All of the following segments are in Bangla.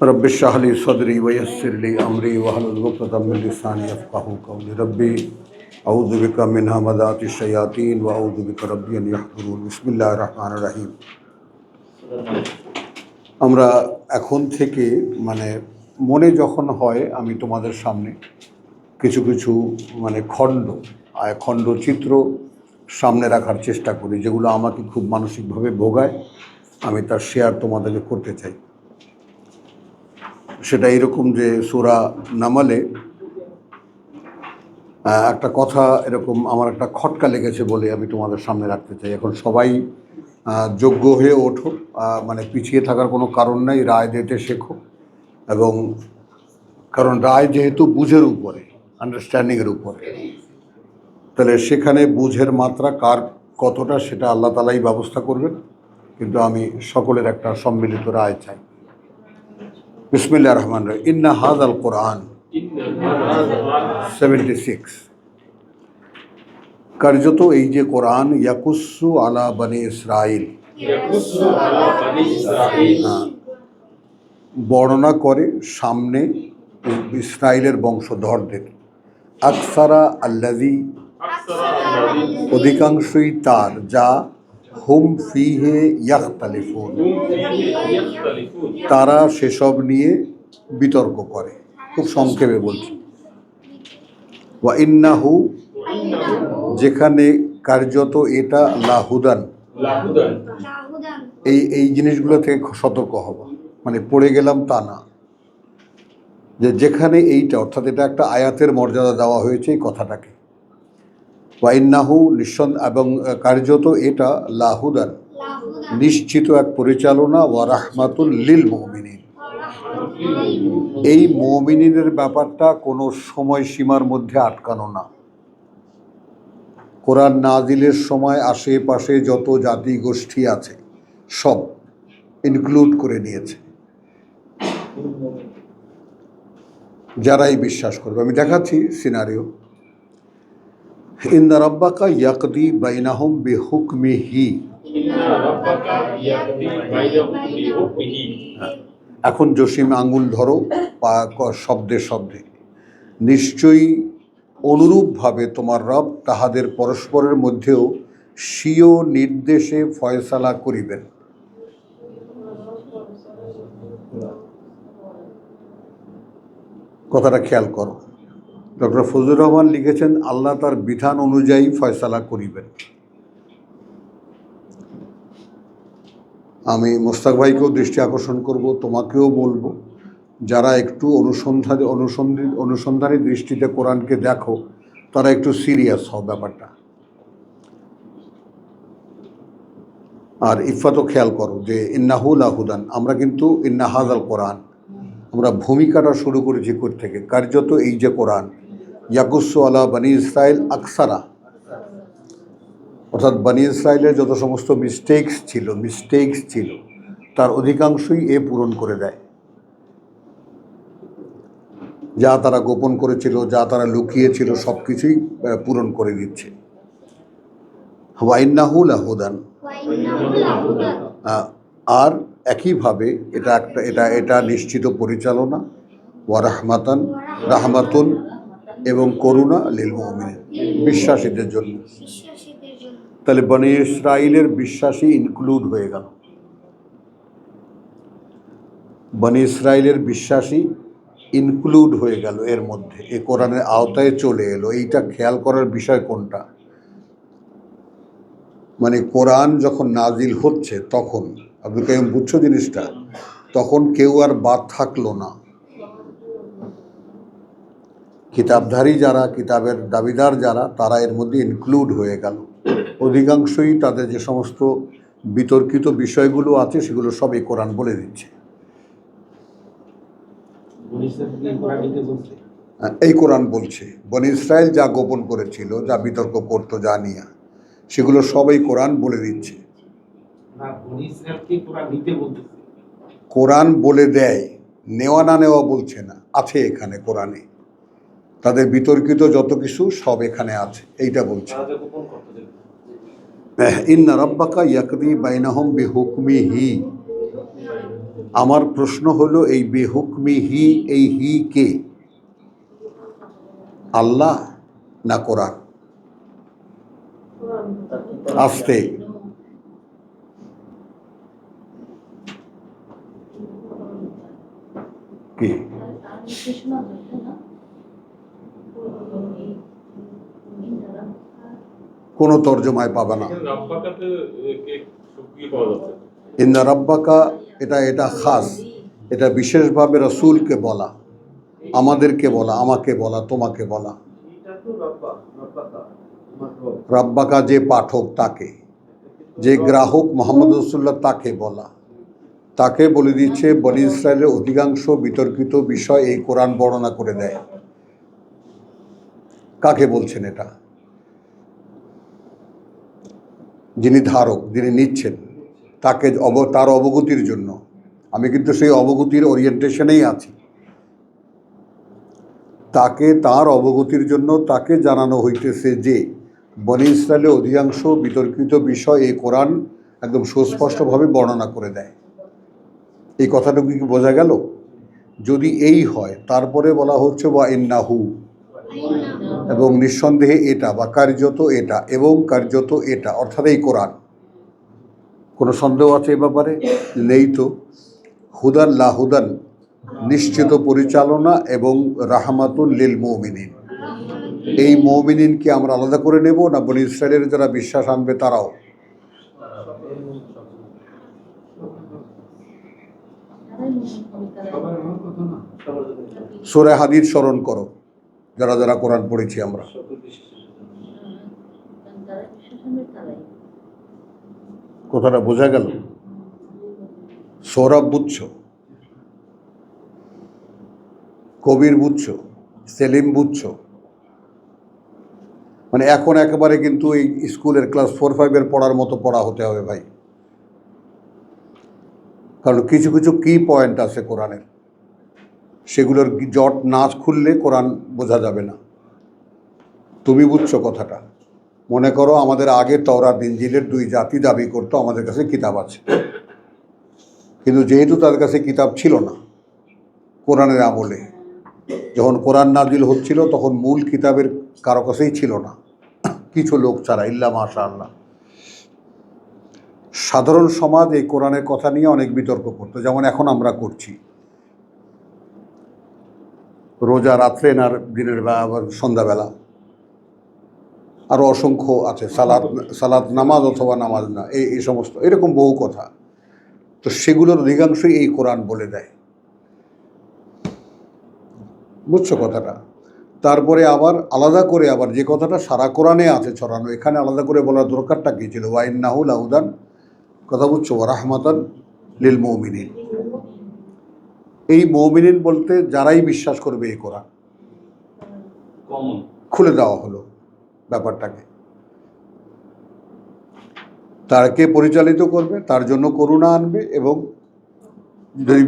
रब्बि इश्रह ली सदरी वयस्सिर ली अमरी वहलुल उक़दम मिन लिसानी यफ़क़हू क़ौली रब्बी अऊज़ु बिका मिन हमाज़ाति शयातीन व अऊज़ु बिका रब्बी अन यहज़ुरून बिस्मिल्लाहिर रहमानिर रहीम। আমরা এখন থেকে মনে যখন হয় আমি তোমাদের সামনে কিছু কিছু খণ্ডচিত্র সামনে রাখার চেষ্টা করি, যেগুলো আমাকে খুব মানসিকভাবে ভোগায়। আমি তার শেয়ার তোমাদেরকে করতে চাই। সেটা এরকম যে সূরা নামালে একটা কথা এরকম আমার একটা খটকা লেগেছে বলে আমি তোমাদের সামনে রাখতে চাই। এখন সবাই যোগ্য হয়ে ওঠো, পিছিয়ে থাকার কোনো কারণ নাই, রায় দিতে শেখো। এবং কারণ রায় যেহেতু বুঝের উপরে, আন্ডারস্ট্যান্ডিংয়ের উপরে, তাহলে সেখানে বুঝের মাত্রা কার কতটা সেটা আল্লাহ তাআলাই ব্যবস্থা করবেন, কিন্তু আমি সকলের একটা সম্মিলিত রায় চাই। বিসমিল্লাহির রহমানির রহিম। ইন্না হাযাল কুরআন 76 কার্যত এই যে কোরআন ইয়াকুসু আলা বনি ইসরাইল, বর্ণনা করে সামনে ইসরাইলের বংশধরদের। আকসারা আল্লাযী, অধিকাংশই তার, যা হুম ফিহে ইয়াখতালিফুন, তারা সেসব নিয়ে বিতর্ক করে। খুব সংক্ষেপে বলছি। ওয়া ইন্নাহু, যেখানে কার্যত এটা লাহুদান, এই জিনিসগুলো থেকে সতর্ক হব। পড়ে গেলাম তা না, যেখানে এইটা অর্থাৎ এটা একটা আয়াতের মর্যাদা দেওয়া হয়েছে এই কথাটাকে। ওয়া ইন্নাহু, এবং কার্যত এটা লাহুদান, নিশ্চিত এক পরিচালনা, ওয়া রাহমাতুল লিল মুমিনিন, এই মুমিনিনের ব্যাপারটা কোনো সময়সীমার মধ্যে আটকানো না। কোরআন নাজিলের সময় আশেপাশে যত জাতি গোষ্ঠী আছে সব ইনক্লুড করে নিয়েছে, যারাই বিশ্বাস করবে। আমি দেখাচ্ছি সিনারিও। ইন্না রাব্বাকা ইয়াকদি বাইনাহুম বিহুকমিহি। এখন জসিম আঙ্গুল ধরো শব্দে শব্দে। নিশ্চয়ই অনুরূপভাবে তোমার রব তাহাদের পরস্পরের মধ্যেও স্বীয় নির্দেশে ফয়সালা করিবেন। কথাটা খেয়াল করো। ডক্টর ফজলুর রহমান লিখেছেন আল্লাহ তার বিধান অনুযায়ী ফয়সালা করিবেন। আমি মোস্তাক ভাইকেও দৃষ্টি আকর্ষণ করব, তোমাকেও বলবো, যারা একটু অনুসন্ধানী দৃষ্টিতে কোরআনকে দেখো তারা একটু সিরিয়াস হও ব্যাপারটা। আর ইফাতও খেয়াল করো যে ইন্নাহু লাহুদান, আমরা কিন্তু ইন্না হাযাল কোরআন, আমরা ভূমিকাটা শুরু করেছি থেকে। কার্যত এই যে কোরআন ইয়াকুসু আলা বনি ইসরাইল আকসারা, অর্থাৎ বনি ইসরাইলের যত সমস্ত মিস্টেকস ছিল তার অধিকাংশই এ পূরণ করে দেয়। যা তারা গোপন করেছিল, যা তারা লুকিয়েছিল, সব কিছুই পূরণ করে দিচ্ছে। ওয়া ইন্নাহু লাহুদান, আর একইভাবে এটা নিশ্চিত পরিচালনা, ওয়া রাহমাতুন, এবং করুণা লিল মুমিনিন, বিশ্বাসীদের জন্য। তাহলে বনি ইসরাইলের বিশ্বাসী ইনক্লুড হয়ে গেল, বনি ইসরাইলের বিশ্বাসী ইনক্লুড হয়ে গেল এর মধ্যে, এ কোরআনের আওতায় চলে এলো। এইটা খেয়াল করার বিষয় কোনটা, কোরআন যখন নাজিল হচ্ছে তখন, আব্দুল কাইয়ুম বুঝছো জিনিসটা, তখন কেউ আর বাদ থাকলো না। কিতাবধারী যারা, কিতাবের দাবিদার যারা, তারা এর মধ্যে ইনক্লুড হয়ে গেল। অধিকাংশই তাদের যে সমস্ত বিতর্কিত বিষয়গুলো আছে সেগুলো সব এই কোরআন বলে দিচ্ছে। এই কোরআন বলছে বনি ইসরাইল যা গোপন করেছিল, যা বিতর্ক করতো, যা নিয়ে, সেগুলো সবই কোরআন বলে দিচ্ছে। কোরআন বলে দেয়, নেওয়া না নেওয়া বলছে না, আছে এখানে কোরআনে। তাদের বিতর্কিত যত কিছু সব এখানে আছে, এইটা বলছে। ইন্না রাব্বাকা ইয়াকদি বাইনাহুম বিহুকমিহি, আমার প্রশ্ন হলো এই বেহুকমি হি, এই হি কে? আল্লাহ না কোরআন? আস্তে। কি কোনো তর্জমায় পাবে না। ইন্না রাব্বাকা এটা খাস, এটা বিশেষভাবে রসুলকে বলা, আমাদেরকে বলা, আমাকে বলা, তোমাকে বলা। রাব্বাকা যে পাঠক তাকে, যে গ্রাহক মোহাম্মদ রসুল্লাহ তাকে বলা, তাকে বলে দিচ্ছে বনি ইসরায়েলের অধিকাংশ বিতর্কিত বিষয় এই কোরআন বর্ণনা করে দেয়। কাকে বলছেন এটা? যিনি ধারক, যিনি নিচ্ছেন, তাকে তার অবগতির জন্য। আমি কিন্তু সেই অবগতির ওরিয়েন্টেশনেই আছি। তাকে তার অবগতির জন্য তাকে জানানো হইতেছে যে বনি ইসরায়েলের অধিকাংশ বিতর্কিত বিষয় এই কোরআন একদম সুস্পষ্টভাবে বর্ণনা করে দেয়। এই কথাটুকু কি বোঝা গেল? যদি এই হয়, তারপরে বলা হচ্ছে বা ইন্নাহু, এবং নিঃসন্দেহে এটা, বা কার্যত এটা, এবং কার্যত এটা, অর্থাৎ এই কোরআন। কোনো সন্দেহ আছে এ ব্যাপারে? নেই তো। হুদান লাহুদান, নিশ্চিত পরিচালনা, এবং রাহমাতুল লিল মুমিনিন। এই মুমিনিনকে আমরা আলাদা করে নেব, না বনি ইসরায়েলের যারা বিশ্বাস আনবে তারাও? সূরা হাদীদ স্মরণ করো, যারা যারা কোরআন পড়েছি আমরা। কথাটা বোঝা গেল? সৌরভ বুঝছো, কবির বুঝছো, সেলিম বুঝছো? মানে এখন একেবারে কিন্তু এই স্কুলের ক্লাস 4-5 পড়ার মতো পড়া হতে হবে ভাই। কারণ কিছু কিছু কি পয়েন্ট আছে কোরআনের, সেগুলোর জট না খুললে কোরআন বোঝা যাবে না। তুমি বুঝছো কথাটা? মনে করো আমাদের আগে তওরাত ইনজিলের 2 জাতি দাবি করতো আমাদের কাছে কিতাব আছে, কিন্তু যেহেতু তাদের কাছে কিতাব ছিল না কোরআনের আমলে, যখন কোরআন নাজিল হচ্ছিল তখন মূল কিতাবের কারো কাছেই ছিল না, কিছু লোক ছাড়া, ইল্লা মাশাআল্লাহ। সাধারণ সমাজ এই কোরআনের কথা নিয়ে অনেক বিতর্ক করতো, যেমন এখন আমরা করছি। রোজা রাত্রে না দিনের আবার সন্ধ্যাবেলা, আরও অসংখ্য আছে, সালাত নামাজ অথবা নামাজ না, এই সমস্ত এরকম বহু কথা। তো সেগুলোর অধিকাংশই এই কোরআন বলে দেয়। বুঝছো কথাটা? তারপরে আবার আলাদা করে আবার যে কথাটা সারা কোরআনে আছে ছড়ানো, এখানে আলাদা করে বলার দরকারটা কী ছিল? ওয়াইন্নাহু লাহুদান, কথা বুঝছো, ওয়া রাহমাতান লিল মুমিনিন। এই মুমিনিন বলতে যারাই বিশ্বাস করবে এই কোরআন, খুলে দেওয়া হলো ব্যাপারটাকে। তাকে পরিচালিত করবে, তার জন্য করুণা আনবে, এবং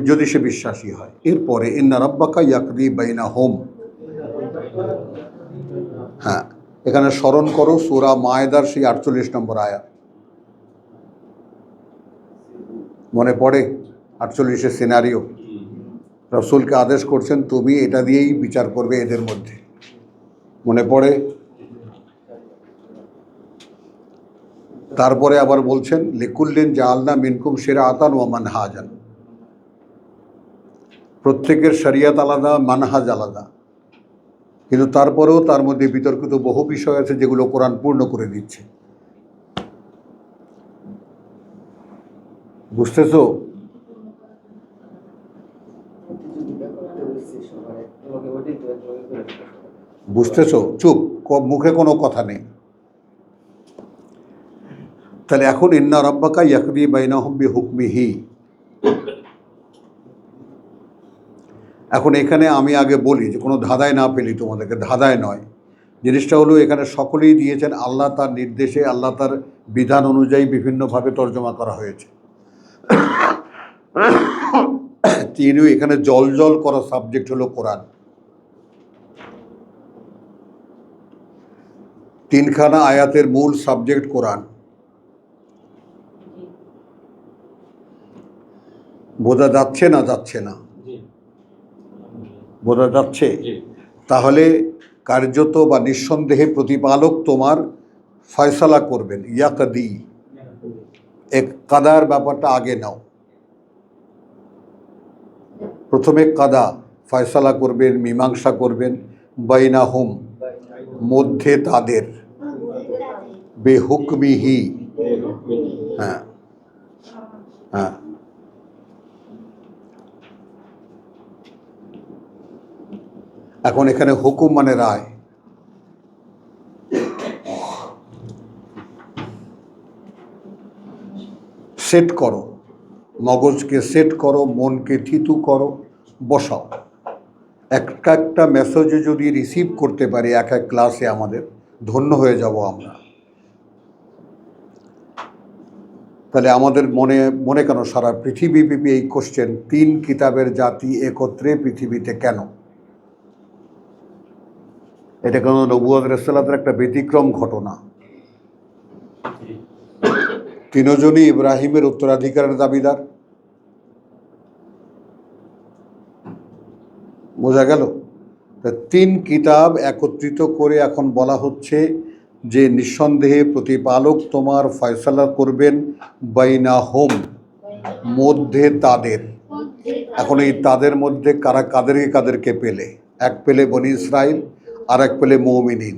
যদি সে বিশ্বাসী হয়। এরপরে ইন্না রাব্বাকা ইয়াকদি বাইনাহুম। হ্যাঁ, এখানে স্মরণ করো সূরা মায়েদার সেই 48 নম্বর আয়াত, মনে পড়ে? 48-এর সিনারিও। রসুলকে আদেশ করছেন তুমি এটা দিয়েই বিচার করবে এদের মধ্যে, মনে পড়ে? তারপরে আবার বলছেন লিকুল্লিন জাআলনা মিনকুম শিরআতান ওয়া মানহাজান, প্রত্যেকের শরিয়ত আলাদা, মানহাজ আলাদা, কিন্তু তারপরেও তার মধ্যে বিতর্কিত বহু বিষয় আছে যেগুলো কোরআন পূর্ণ করে দিচ্ছে। বুঝতেছো? বুঝতেছো? চুপ, মুখে কোনো কথা নেই। তাহলে এখন ইন্না রাব্বাকা ইয়াকদি বাইনাহুম বিহুকমিহি। এখন এখানে আমি আগে বলি যে কোনো ধাঁধায় না ফেলি তোমাদেরকে, ধাঁধায় নয়। জিনিসটা হলো এখানে সকলেই দিয়েছেন আল্লাহ তার নির্দেশে, আল্লাহ তার বিধান অনুযায়ী বিভিন্নভাবে তর্জমা করা হয়েছে। তিনি এখানে জল জল করা সাবজেক্ট হলো কোরআন। 3খানা আয়াতের মূল সাবজেক্ট কোরআন। বোঝা যাচ্ছে না? যাচ্ছে না? বোঝা যাচ্ছে? তাহলে কার্যত বা নিঃসন্দেহে প্রতিপালক তোমার ফয়সালা করবেন। ইয়াকাদি, এক কাদার ব্যাপারটা আগে নাও। প্রথমে কাদা, ফয়সালা করবেন, মীমাংসা করবেন, বাইনাহুম, মধ্যে তাদের, বেহুকমিহি। হ্যাঁ, হ্যাঁ। এখন এখানে হুকুম মানে রায়। সেট করো, মগজকে সেট করো, মনকে থিতু করো, বসাও। একটা একটা মেসেজও যদি রিসিভ করতে পারি এক এক ক্লাসে, আমাদের ধন্য হয়ে যাব আমরা। তাহলে আমাদের মনে মনে কেন সারা পৃথিবীব্যাপী এই কোশ্চেন, 3 কিতাবের জাতি একত্রে পৃথিবীতে কেন? এটা কেন নবুয়ত রাসূলের একটা ব্যতিক্রম ঘটনা। তিনজনই ইব্রাহিমের উত্তরাধিকারের দাবিদার। বোঝা গেল? 3 কিতাব একত্রিত করে এখন বলা হচ্ছে যে নিঃসন্দেহে প্রতিপালক তোমার ফয়সালা করবেন বাইনাহুম, মধ্যে তাদের। এখন এই তাদের মধ্যে কারা কাদেরকে পেলে? এক পেলে বনি ইসরাইল, আর এক পেলে মুমিনিন।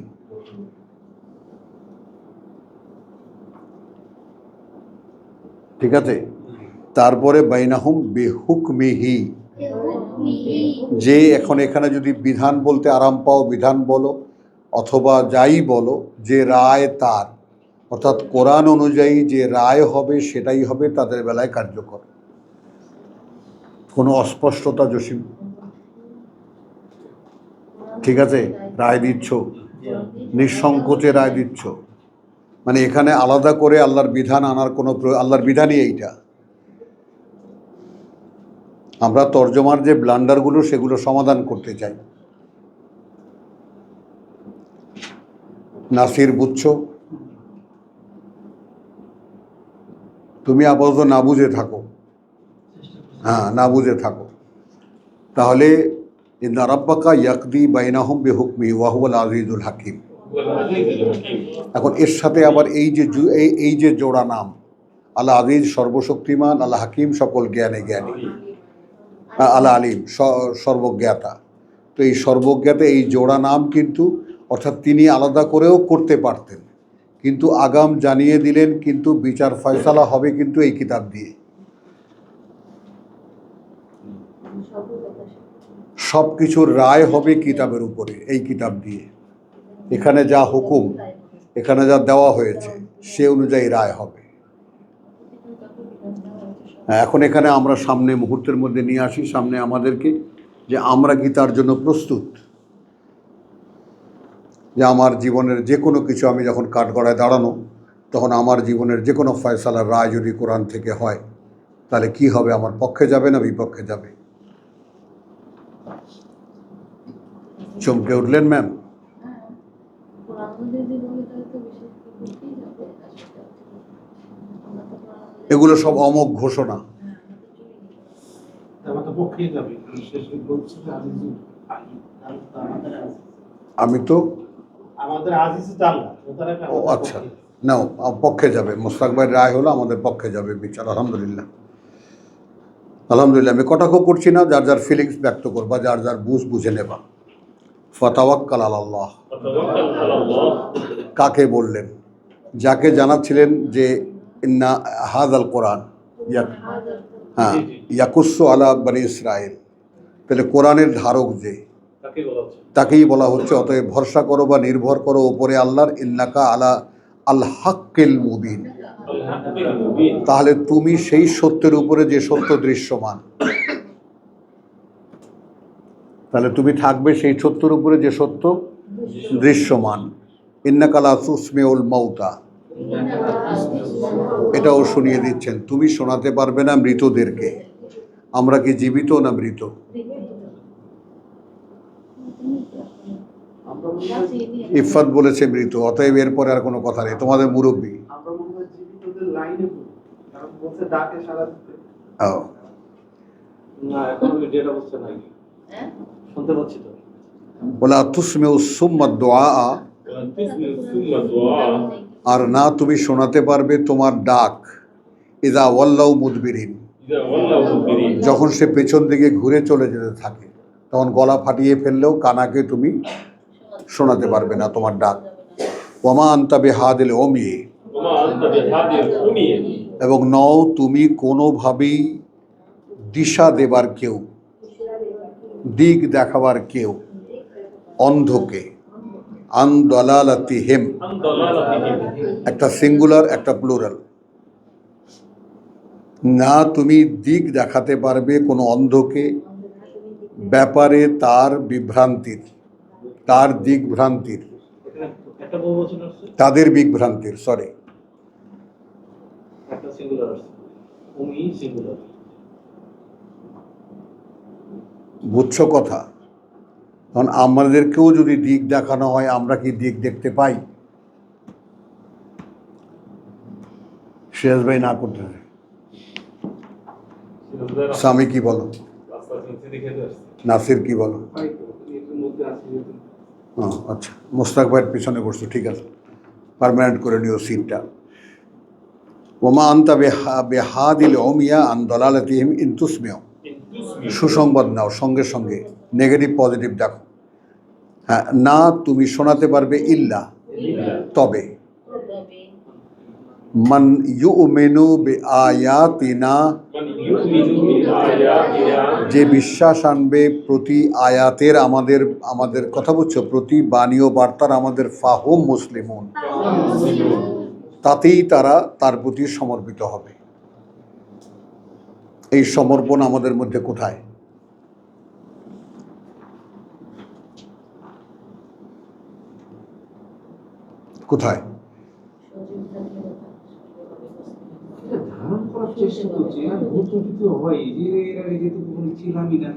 ঠিক আছে? তারপরে বাইনাহুম বিহুকমিহি, যে এখন এখানে যদি বিধান বলতে আরাম পাও বিধান বলো, অথবা যাই বলো, যে রায় তার, অর্থাৎ কোরআন অনুযায়ী যে রায় হবে সেটাই হবে তাদের বেলায় কার্যকর। কোনো অস্পষ্টতা জসিম? ঠিক আছে, রায় দিচ্ছ, নিঃসংকোচে রায় দিচ্ছ, মানে এখানে আলাদা করে আল্লাহর বিধান আনার কোনো, আল্লাহর বিধানই এইটা। আমরা তর্জমার যে ব্লান্ডারগুলো সেগুলো সমাধান করতে চাই। নাসির বুঝছো? তুমি আপাতত না বুঝে থাকো, হ্যাঁ না বুঝে থাকো। তাহলে ইন্না রাব্বাকা ইয়াকদি বাইনাহুম বিহুকমি ওয়া হুয়াল আজিজুল হাকিম। এখন এর সাথে আবার এই যে জোড়া নাম, আল্লাহ আজিজ সর্বশক্তিমান, আল্লাহ হাকিম সকল জ্ঞানে জ্ঞানী, আল্লাহ আলিম সর্বজ্ঞাতা। তো এই সর্বজ্ঞাতা এই জোড়া নাম কিন্তু, অর্থাৎ তিনি আলাদা করেও করতে পারতেন, কিন্তু আগাম জানিয়ে দিলেন কিন্তু বিচার ফয়সালা হবে কিন্তু এই কিতাব দিয়ে। সব কিছুর রায় হবে কিতাবের উপরে, এই কিতাব দিয়ে। এখানে যা হুকুম, এখানে যা দেওয়া হয়েছে সে অনুযায়ী রায় হবে। এখন এখানে আমরা সামনে মুহূর্তের মধ্যে নিয়ে আসি সামনে আমাদেরকে, যে আমরা কি তার জন্য প্রস্তুত? যে আমার জীবনের যে কোনো কিছু, আমি যখন কাঠগড়ায় দাঁড়ানো, তখন আমার জীবনের যে কোনো ফয়সালার রায় যদি কোরআন থেকে হয়, তাহলে কি হবে? আমার পক্ষে যাবে না বিপক্ষে যাবে? চমকে উঠলেন ম্যাম? এগুলো সব অমোঘ ঘোষণা। আমি তো ও আচ্ছা, না পক্ষে যাবে। মোশতাক ভাইয়ের রায় হলো আমাদের পক্ষে যাবে বিচার। আলহামদুলিল্লাহ, আলহামদুলিল্লাহ। আমি কটাক্ষ করছি না, যার যার ফিলিংস ব্যক্ত করবা, যার যার বুঝে নেবা। ফাতাওয়াক্কাল আলাল্লাহ কাকে বললেন? যাকে জানাচ্ছিলেন যে ইন্না হাযাল কোরআন হ্যাঁ ইয়াকুসু আলা বনি ইসরাইল, তাহলে কোরআনের ধারক যে, তাকেই বলা হচ্ছে অতএব ভরসা করো বা নির্ভর করো ওপরে আল্লাহর, ইন্নাকা আলা আল হাক্কিল মুবিন। তাহলে তুমি সেই সত্যের উপরে যে সত্য দৃশ্যমান, তাহলে তুমি থাকবে সেই সত্যের উপরে যে সত্য দৃশ্যমান। ইন্নাকা লা তুসমিউল মাউতা, এটাও শুনিয়ে দিচ্ছেন, তুমি শোনাতে পারবে না মৃতদেরকে। আমরা কি জীবিত না মৃত? ইফাত বলেছে মৃত, অতএব এরপরে আর কোনো কথা নেই। তোমাদের মুরব্বী না এখন যেটা বলছে নাই শুনতে পাচ্ছি তো। ওয়ালা তুসমিউ সুম্মা দুআ, আর না তুমি শোনাতে পারবে তোমার ডাক, ইযা ওয়াল্লাউ মুদবিরিন, যখন সে পেছন দিকে ঘুরে চলে যেতে থাকে, তখন গলা ফাটিয়ে ফেললেও কানাকে তুমি শোনাতে পারবে না তোমার ডাক। ওয়ামা আনতা বিহাদিল উমি, এবং নও তুমি কোনোভাবেই দিশা দেবার কেউ, দিক দেখাবার কেউ, অন্ধকে। আন দলালাতিহিম, একটা সিঙ্গুলার একটা প্লুরাল। না তুমি দিক দেখাতে পারবে কোনো অন্ধকে ব্যাপারে তার বিভ্রান্তির, তার দিক ভ্রান্তির, একটা বহুবচন আছে, তাদের বিভ্রান্তির, সরি একটা সিঙ্গুলার আছে, উমি সিঙ্গুলার। বুঝছো কথা? কারণ আমাদেরকেও যদি দিক দেখানো হয়, আমরা কি দিক দেখতে পাই? শেষ ভাই না করতে হবে। স্বামী কি বলো? নাসির কি বলো? আচ্ছা, মোস্তাক ভাইয়ের পিছনে বসছো, ঠিক আছে, পার্মানেন্ট করে নিও সিটটা। ওমা আনতা বেহাদিল উমিয়া আন দলালাতিহিম ইন তুসমিউ, সুসংবাদ নাও, সঙ্গে সঙ্গে নেগেটিভ পজিটিভ দেখো। হ্যাঁ, না তুমি শোনাতে পারবে ইল্লা, তবে, মান ইউমিনু বিআয়াতিনা, যে বিশ্বাস আনবে প্রতি আয়াতের, আমাদের কথা বুঝছো, প্রতি বাণী ও বার্তার আমাদের ফাহুম মুসলিমুন, তাতেই তারা তার প্রতি সমর্পিত হবে। এই সমর্পণ আমাদের মধ্যে কোথায়? কোথায়? ধারণ করার চেষ্টা করছি, আর ভুল ত্রুটি তো হয়, যে এর আগে যেটুকু ছিলামই না,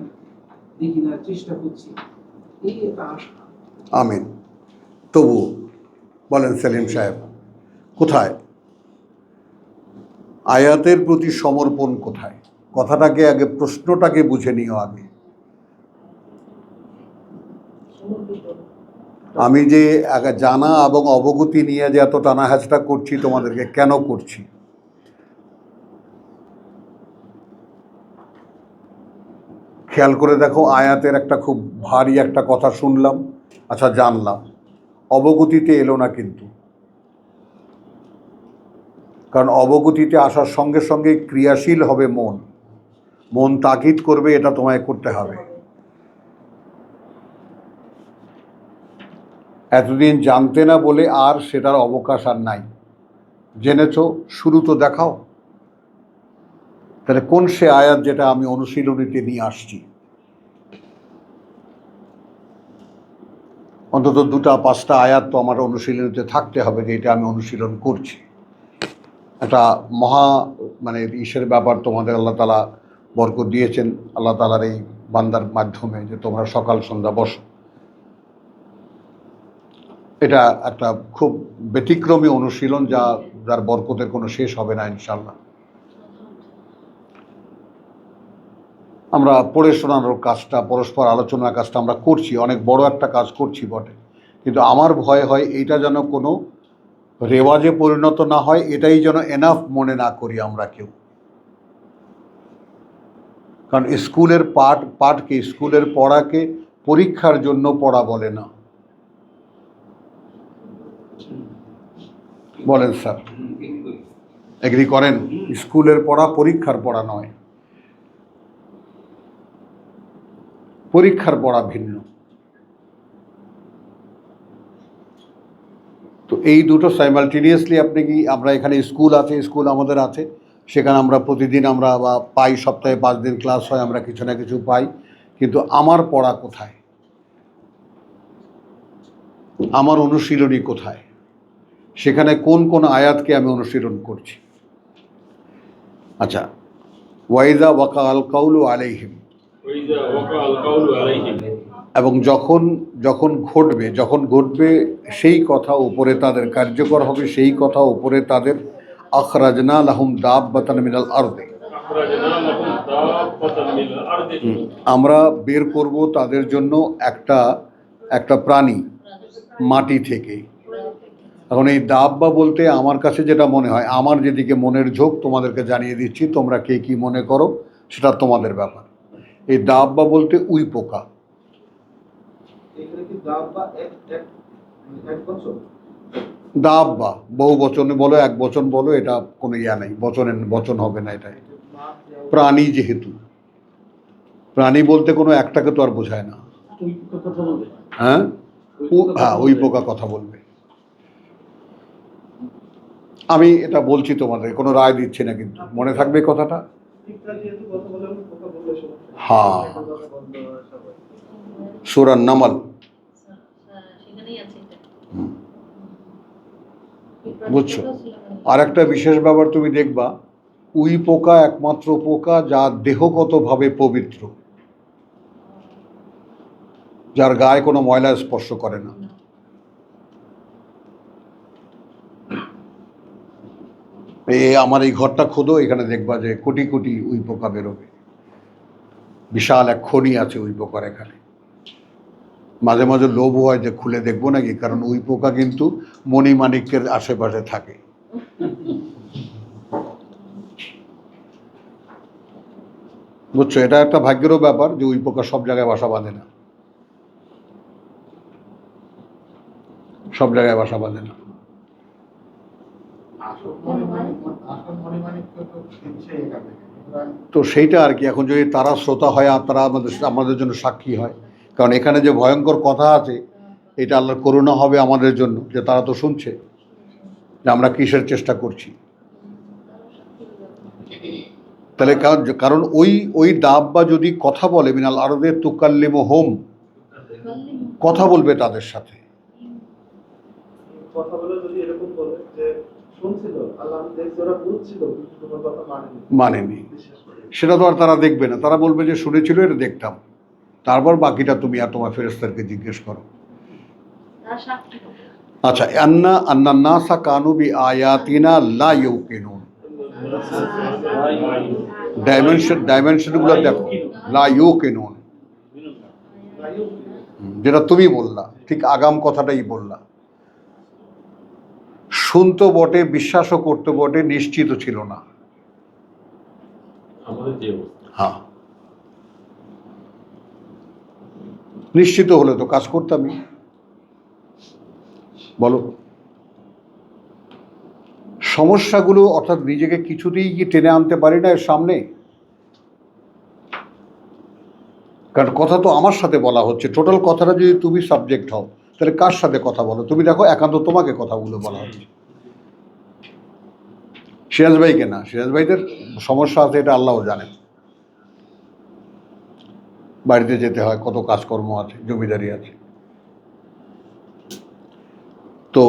দেখি না, চেষ্টা করছি, এই একটা আশা। আমিন। তবু বলেন সেলিম সাহেব, কোথায় আয়াতের প্রতি সমর্পণ? কোথায়? কথাটাকে আগে, প্রশ্নটাকে বুঝে নিও আগে। আমি যে জানা এবং অবগতি নিয়ে যে এত টানা হ্যাচটা করছি তোমাদেরকে, কেন করছি? খেয়াল করে দেখো, আয়াতের একটা খুব ভারী একটা কথা শুনলাম, আচ্ছা জানলাম, অবগতিতে এলো না কিন্তু। কারণ অবগতিতে আসার সঙ্গে সঙ্গে ক্রিয়াশীল হবে মন, মন তাকিদ করবে এটা তোমায় করতে হবে। এতদিন জানতে না বলে আর সেটার অবকাশ আর নাই। জেনেছো, শুরু তো দেখাও। তাহলে কোন সে আয়াত যেটা আমি অনুশীলনীতে নিয়ে আসছি? অন্তত 2-5টা আয়াত তো আমার অনুশীলনীতে থাকতে হবে, যে এটা আমি অনুশীলন করছি। একটা মহা ঈশের ব্যাপার তোমাদের আল্লাহ তাআলা বরকত দিয়েছেন, আল্লাহ তাআলার এই বান্দার মাধ্যমে, যে তোমরা সকাল সন্ধ্যা বসো। এটা একটা খুব ব্যতিক্রমী অনুশীলন, যার বরকতের কোনো শেষ হবে না ইনশাআল্লাহ। আমরা পড়ে শোনানোর কাজটা, পরস্পর আলোচনার কাজটা আমরা করছি, অনেক বড় একটা কাজ করছি বটে, কিন্তু আমার ভয় হয় এইটা যেন কোনো রেওয়াজে পরিণত না হয়, এটাই যেন এনাফ মনে না করি আমরা কেউ। কারণ স্কুলের পাঠকে, স্কুলের পড়াকে পরীক্ষার জন্য পড়া বলে না। বলেন স্যার, এগ্রি করেন? স্কুলের পড়া পরীক্ষার পড়া নয়, পরীক্ষার পড়া ভিন্ন। তো এই দুটো সাইমালটেনিয়াসলি আমরা এখানে স্কুল আছে, স্কুল আমাদের আছে, সেখানে আমরা প্রতিদিন আমরা পাই, সপ্তাহে 5 দিন ক্লাস হয়, আমরা কিছু না কিছু পাই, কিন্তু আমার পড়া কোথায়? আমার অনুশীলনী কোথায়? সেখানে কোন কোন আয়াতকে আমি অনুশীলন করছি? আচ্ছা, ওয়াইদা ওয়াকা আল কাউলু আলাইহিম, এবং যখন ঘটবে সেই কথা উপরে তাদের কার্যকর হবে, সেই কথা উপরে তাদের, আখরাজনা লাহুম দাব্বাতান মিনাল আরদি, আমরা বের করব তাদের জন্য একটা একটা প্রাণী মাটি থেকে। এখন এই দাব্বা বলতে আমার কাছে যেটা মনে হয়, আমার যেদিকে মনের ঝোঁক তোমাদেরকে জানিয়ে দিচ্ছি, তোমরা কে কি মনে করো সেটা তোমাদের ব্যাপার। এই দাব্বা বলতে উই পোকা। দাব্বা বহু বচনে বলো, এক বচন বলো, এটা কোনো ইয়া নেই, বচন হবে না। এটাই প্রাণী, যেহেতু প্রাণী বলতে কোনো একটাকে তো আর বোঝায় না। হ্যাঁ, হ্যাঁ, উই পোকা কথা বলবে। আমি এটা বলছি তোমাদের, কোনো রায় দিচ্ছি না, কিন্তু মনে থাকবে কথাটা। হ্যাঁ, সূরা নামল। বুঝছো? আর একটা বিশেষ ব্যাপার তুমি দেখবা, উই পোকা একমাত্র পোকা যা দেহগতভাবে পবিত্র, যার গায়ে কোনো ময়লা স্পর্শ করে না। আমার এই ঘরটা খোদো, এখানে দেখবা যে কোটি কোটি উই পোকা বেরোবে। বিশাল এক খনি আছে উই পোকার এখানে। মাঝে মাঝে লোভ হয় যে খুলে দেখবো নাকি, কারণ উই পোকা কিন্তু মণিমাণিক্যের আশেপাশে থাকে। বুঝছো? এটা একটা ভাগ্যেরও ব্যাপার যে উই পোকা সব জায়গায় বাসা বাঁধে না, সব জায়গায় বাসা বাঁধে না। তো সেইটা আর কি, এখন যদি তারা শ্রোতা হয় আর তারা আমাদের জন্য সাক্ষী হয়, কারণ এখানে যে ভয়ঙ্কর কথা আছে, এটা আল্লাহর করুণা হবে আমাদের জন্য, যে তারা তো শুনছে যে আমরা কিসের চেষ্টা করছি। তাহলে কারণ ওই দাব্বা যদি কথা বলে, মিনাল আরদে তুকাল্লিমুহুম, কথা বলবে তাদের সাথে। কথা বলে যদি এরকম বলে যে শুনছিল আল্লাহ দেখছে ওরা বুঝছিল কিন্তু তোমার কথা মানেনি, সেটা তো আর তারা দেখবে না। তারা বলবে যে শুনেছিল, এটা দেখতাম, তারপর বাকিটা তুমি আর তোমার ফেরেশতাদেরকে জিজ্ঞেস করো। আচ্ছা, আন্না নাসা কানু বি আয়াতিনা লা ইউকিনুন। ডাইমেনশনগুলো দেখো, লা ইউকিনুন, যেটা তুমি বললা, ঠিক আগাম কথাটাই বললা। শুনতো বটে, বিশ্বাসও করতে বটে, নিশ্চিত ছিল না। হ্যাঁ, নিশ্চিত হলে তো কাজ করতামই। বলো, সমস্যাগুলো অর্থাৎ নিজেকে কিছুতেই কি টেনে আনতে পারি না এর সামনে, কারণ কথা তো আমার সাথে বলা হচ্ছে। টোটাল কথাটা যদি তুমি সাবজেক্ট হও, তাহলে কার সাথে কথা বলো? তুমি দেখো, একান্ত তোমাকে কথাগুলো বলা হচ্ছে। সিরাজ ভাইকে না, সিরাজ ভাইদের সমস্যা আছে, এটা আল্লাহও জানেন। বাড়িতে যেতে হয়, কত কাজকর্ম আছে, জমিদারি আছে। তো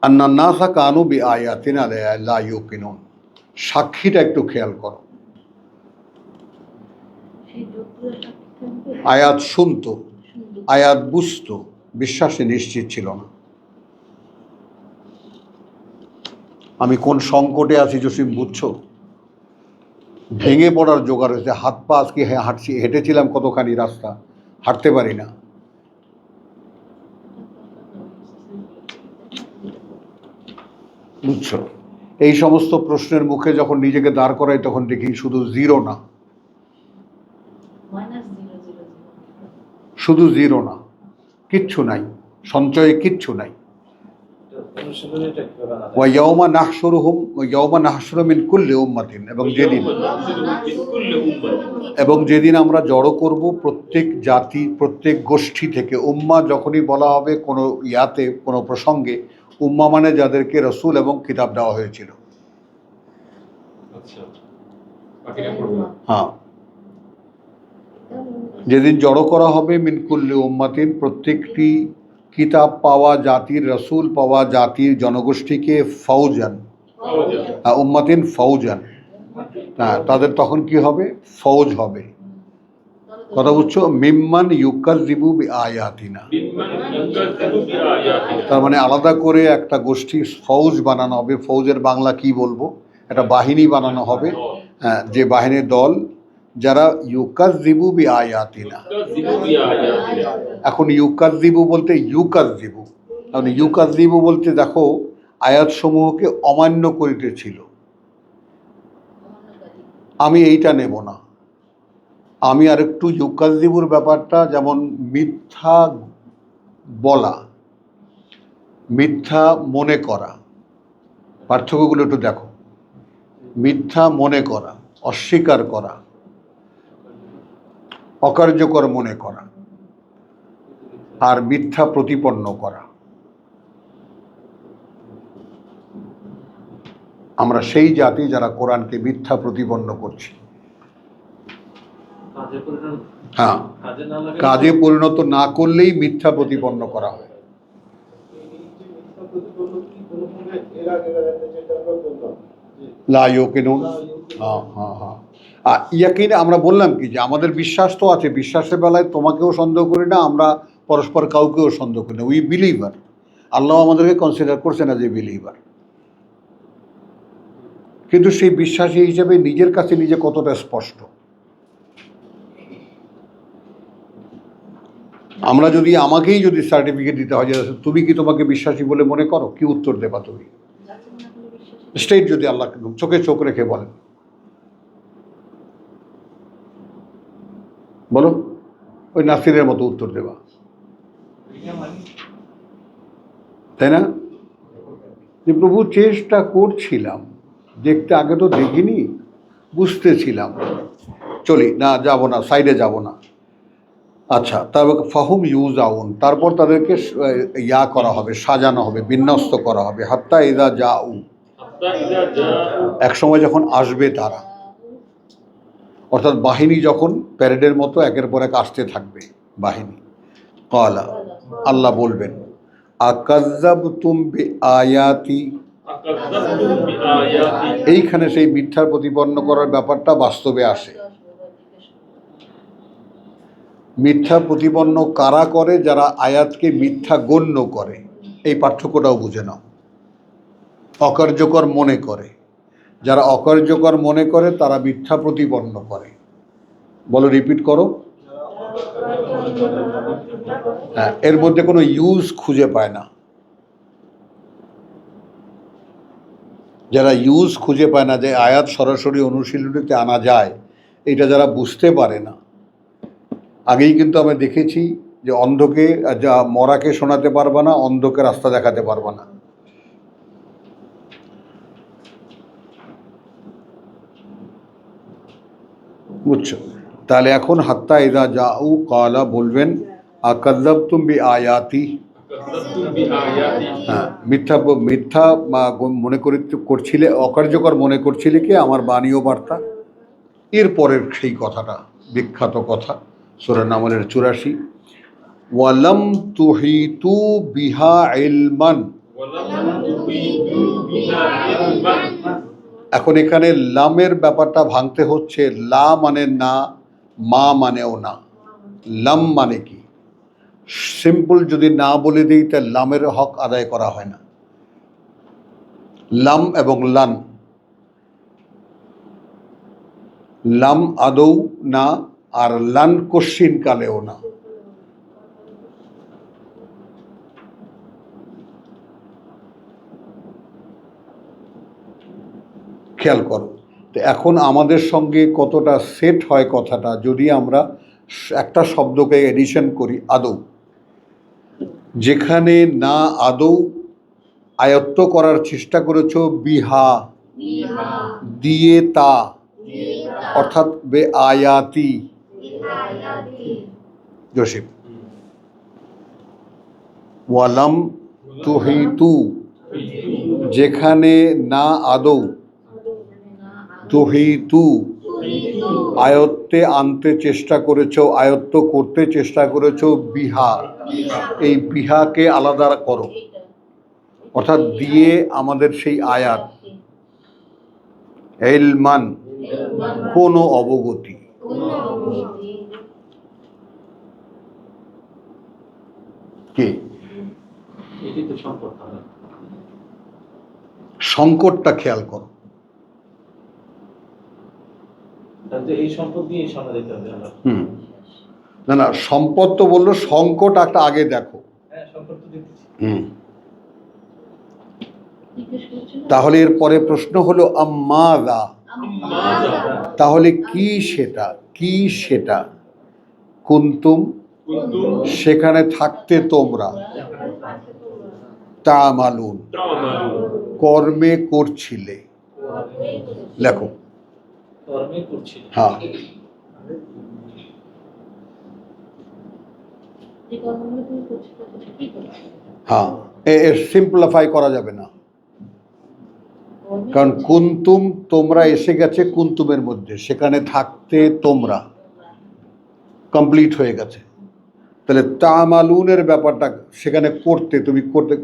আন্না নাসা কানু বি আয়াতিনা লা ইউকিনুন, সাক্ষীটা একটু খেয়াল করো। আয়াত শুনতো, আয়াত বুঝতো, বিশ্বাসে নিশ্চিত ছিল না। আমি কোন সংকটে আছি জসিম, বুঝছো? ভেঙে পড়ার জোগাড় হয়েছে, হাত পা আজকে হেঁটেছিলাম কতখানি রাস্তা, হাঁটতে পারি না। বুঝছো? এই সমস্ত প্রশ্নের মুখে যখন নিজেকে দাঁড় করাই, তখন দেখি শুধু জিরো না, শুধু জিরো না, কিচ্ছু নাই, সঞ্চয়ে কিচ্ছু নাই। ওয়াইয়াউমা নাহশুরুহুম ওয়াইয়াউমা নাহশুরু মিন কুল্লি উম্মাতিন, এবং যেদিন আমরা জড়ো করব প্রত্যেক জাতি, প্রত্যেক গোষ্ঠী থেকে। উম্মা যখনই বলা হবে কোনো ইয়াতে, কোনো প্রসঙ্গে, উম্মা মানে যাদেরকে রসুল এবং কিতাব দেওয়া হয়েছিল। হ্যাঁ, যেদিন জড়ো করা হবে মিন কুল্লি উম্মাতিন, প্রত্যেকটি কিতাব পাওয়া জাতির, রসুল পাওয়া জাতির, জনগোষ্ঠীকে, ফৌজান, উম্মাতিন ফৌজান, হ্যাঁ, তাদের তখন কি হবে? ফৌজ হবে। কথা বুঝছো? মিম্মান ইউকাযযিবু বিআয়াতিনা, তার মানে আলাদা করে একটা গোষ্ঠী ফৌজ বানানো হবে। ফৌজের বাংলা কি বলবো? একটা বাহিনী বানানো হবে, যে বাহিনীর দল যারা ইউকাযযিবু বিআয়াতিনা। এখন ইউকাযযিবু বলতে ইউকাযযিবু, এখন ইউকাযযিবু বলতে দেখো আয়াতসমূহকে অমান্য করিতেছিল। আমি এইটা নেব না, আমি আরেকটু ইউকাযযিবুর ব্যাপারটা, যেমন মিথ্যা বলা, মিথ্যা মনে করা, পার্থক্যগুলো একটু দেখো। মিথ্যা মনে করা, অস্বীকার করা, অকার্যকর মনে করা, আর মিথ্যা প্রতিপন্ন করা। আমরা সেই জাতি যারা কোরআনকে মিথ্যা প্রতিপন্ন করছি। হ্যাঁ, কাজে পরিণত না করলেই মিথ্যা প্রতিপন্ন করা হয়। লা ইউকিনুন। হ্যাঁ হ্যাঁ হ্যাঁ। ইয়াকিন আমরা বললাম কি, যে আমাদের বিশ্বাস তো আছে, বিশ্বাসের বেলায় তোমাকেও সন্দেহ করি না, আমরা পরস্পর কাউকেও সন্দেহ করি না। We believer. আল্লাহ আমাদেরকে কনসিডার করছে না যে বিলিভার। কিন্তু সেই বিশ্বাসী হিসেবে নিজের কাছে নিজে কতটা স্পষ্ট। আমরা যদি আমাকেই যদি সার্টিফিকেট দিতে হয় যে তুমি কি তোমাকে বিশ্বাসী বলে মনে করো, কি উত্তর দেবা তুমি? স্ট্রেট যদি আল্লাহ চোখে চোখ রেখে বলেন, বলো, ওই নাসিরের মতো উত্তর দেবা, তাই না? যে প্রভু চেষ্টা করছিলাম, দেখতে আগে তো দেখিনি, বুঝতেছিলাম, চলি না, যাব না, সাইডে যাব না। আচ্ছা, তারপর ফাহুম ইউজাউন, তারপর তাদেরকে ইয়া করা হবে, সাজানো হবে, বিন্যস্ত করা হবে। হাত্তা ইযা জাউ, এক সময় যখন আসবে তারা, অর্থাৎ বাহিনী যখন প্যারেডের মতো একের পর এক আসতে থাকবে বাহিনী। ক্বালা, আল্লাহ বলবেন, আকাযযাবতুম বিআয়াতি, এইখানে সেই মিথ্যার প্রতিপন্ন করার ব্যাপারটা বাস্তবে আসে। মিথ্যা প্রতিপন্ন কারা করে? যারা আয়াতকে মিথ্যা গণ্য করে। এই পার্থক্যটাও বুঝে নাও। অকার্যকর মনে করে, যারা অকার্যকর মনে করে তারা মিথ্যা প্রতিপন্ন করে। বলো, রিপিট করো। হ্যাঁ, এর মধ্যে কোনো ইউজ খুঁজে পায় না। যারা ইউজ খুঁজে পায় না, যে আয়াত সরাসরি অনুশীলনীতে আনা যায়, এটা যারা বুঝতে পারে না। আগেই কিন্তু আমরা দেখেছি যে অন্ধকে, যা মরাকে শোনাতে পারবা না, অন্ধকে রাস্তা দেখাতে পারবা না। বুঝছো? তাহলে এখন হাত্তা ইযা জাউ ক্বালা বলবেন, আকাযযাবতুম বিআয়াতি, হ্যাঁ, মিথ্যা মিথ্যা মনে করছিলে, অকার্যকর মনে করছিলে কি আমার বাণী ও বার্তা। এরপরের সেই কথাটা বিখ্যাত কথা, সূরা নামলের 84, ওয়ালাম তুহিতু বিহা ইলমান। এখন এখানে লামের ব্যাপারটা ভাঙতে হচ্ছে। লা মানে না, মা মানেও না। লাম মানে কি? সিম্পল যদি না বলে দিই তাহলে লামের হক আদায় করা হয় না। লাম এবং লান, লাম আদৌ না, আর লান কশ্চিন কালেও না। খেয়াল করো। তো এখন আমাদের সঙ্গে কতটা সেট হয় কথাটা, যদি আমরা একটা শব্দকে এডিশন করি, আদৌ। যেখানে না আদৌ আয়ত্ত করার চেষ্টা করেছ বিহা দিয়ে, তা অর্থাৎ বে আয়াতি। জসিম, ওয়ালাম তুহিতু, যেখানে না আদৌ, তুহিতু আয়ত্তে আনতে চেষ্টা করেছ, আয়ত্ত করতে চেষ্টা করেছ বিহা, এই বিহাকে আলাদা করো। অর্থাৎ দিয়ে আমাদের সেই আয়াত, ইলমান কোনো অবগতি। কি সংকটটা খেয়াল করো। যে এই সম্পদ দিয়ে সামনে দিতে হবে আল্লাহ। হুম, না না, সম্পদ তো বললো, সংকট একটা আগে দেখো। হ্যাঁ, সম্পদ তো দিতেছি। হুম, তাহলে এর পরে প্রশ্ন হলো আম্মাযা, তাহলে কি সেটা, কি সেটা, কুনতুম সেখানে থাকতে তোমরা, তা'মালুন কর্মে করছিলে। লেখো। কর্মে করছি। হ্যাঁ, হ্যাঁ, এর সিম্পলিফাই করা যাবে না, কারণ কুনতুম তোমরা এসে গেছে কুনতুমের মধ্যে, সেখানে থাকতে তোমরা কমপ্লিট হয়ে গেছে। তাহলে তা'মালুনের ব্যাপারটা সেখানে করতে, তুমি করতে,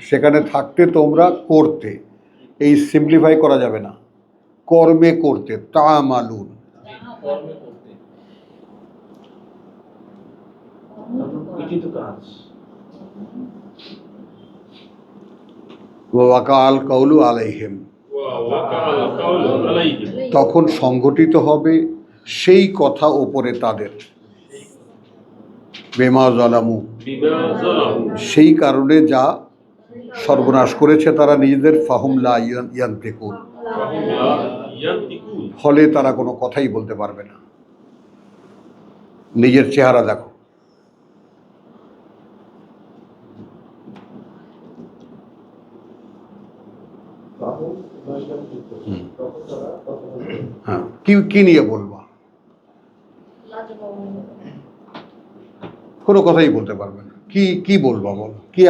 সেখানে থাকতে তোমরা করতে, এই সিম্পলিফাই করা যাবে না, কর্মে করতে, তা'মালুন। কর্মে করতে। এটি তো কাজ। ওয়াকাল কাউলু আলাইহিম, তখন সংগঠিত হবে সেই কথা ওপরে তাদের, বেমা জালামু, সেই কারণে যা সর্বনাশ করেছে তারা নিজেদের, ফাহুম লা ইয়ান্তিকুন, ফলে তারা কোনো কথাই বলতে পারবে না। নিজের চেহারা দেখো। হ্যাঁ, কি কি নিয়ে বলবা? কোনো কথাই বলতে পারবে না। কি কি বলবা বল? কি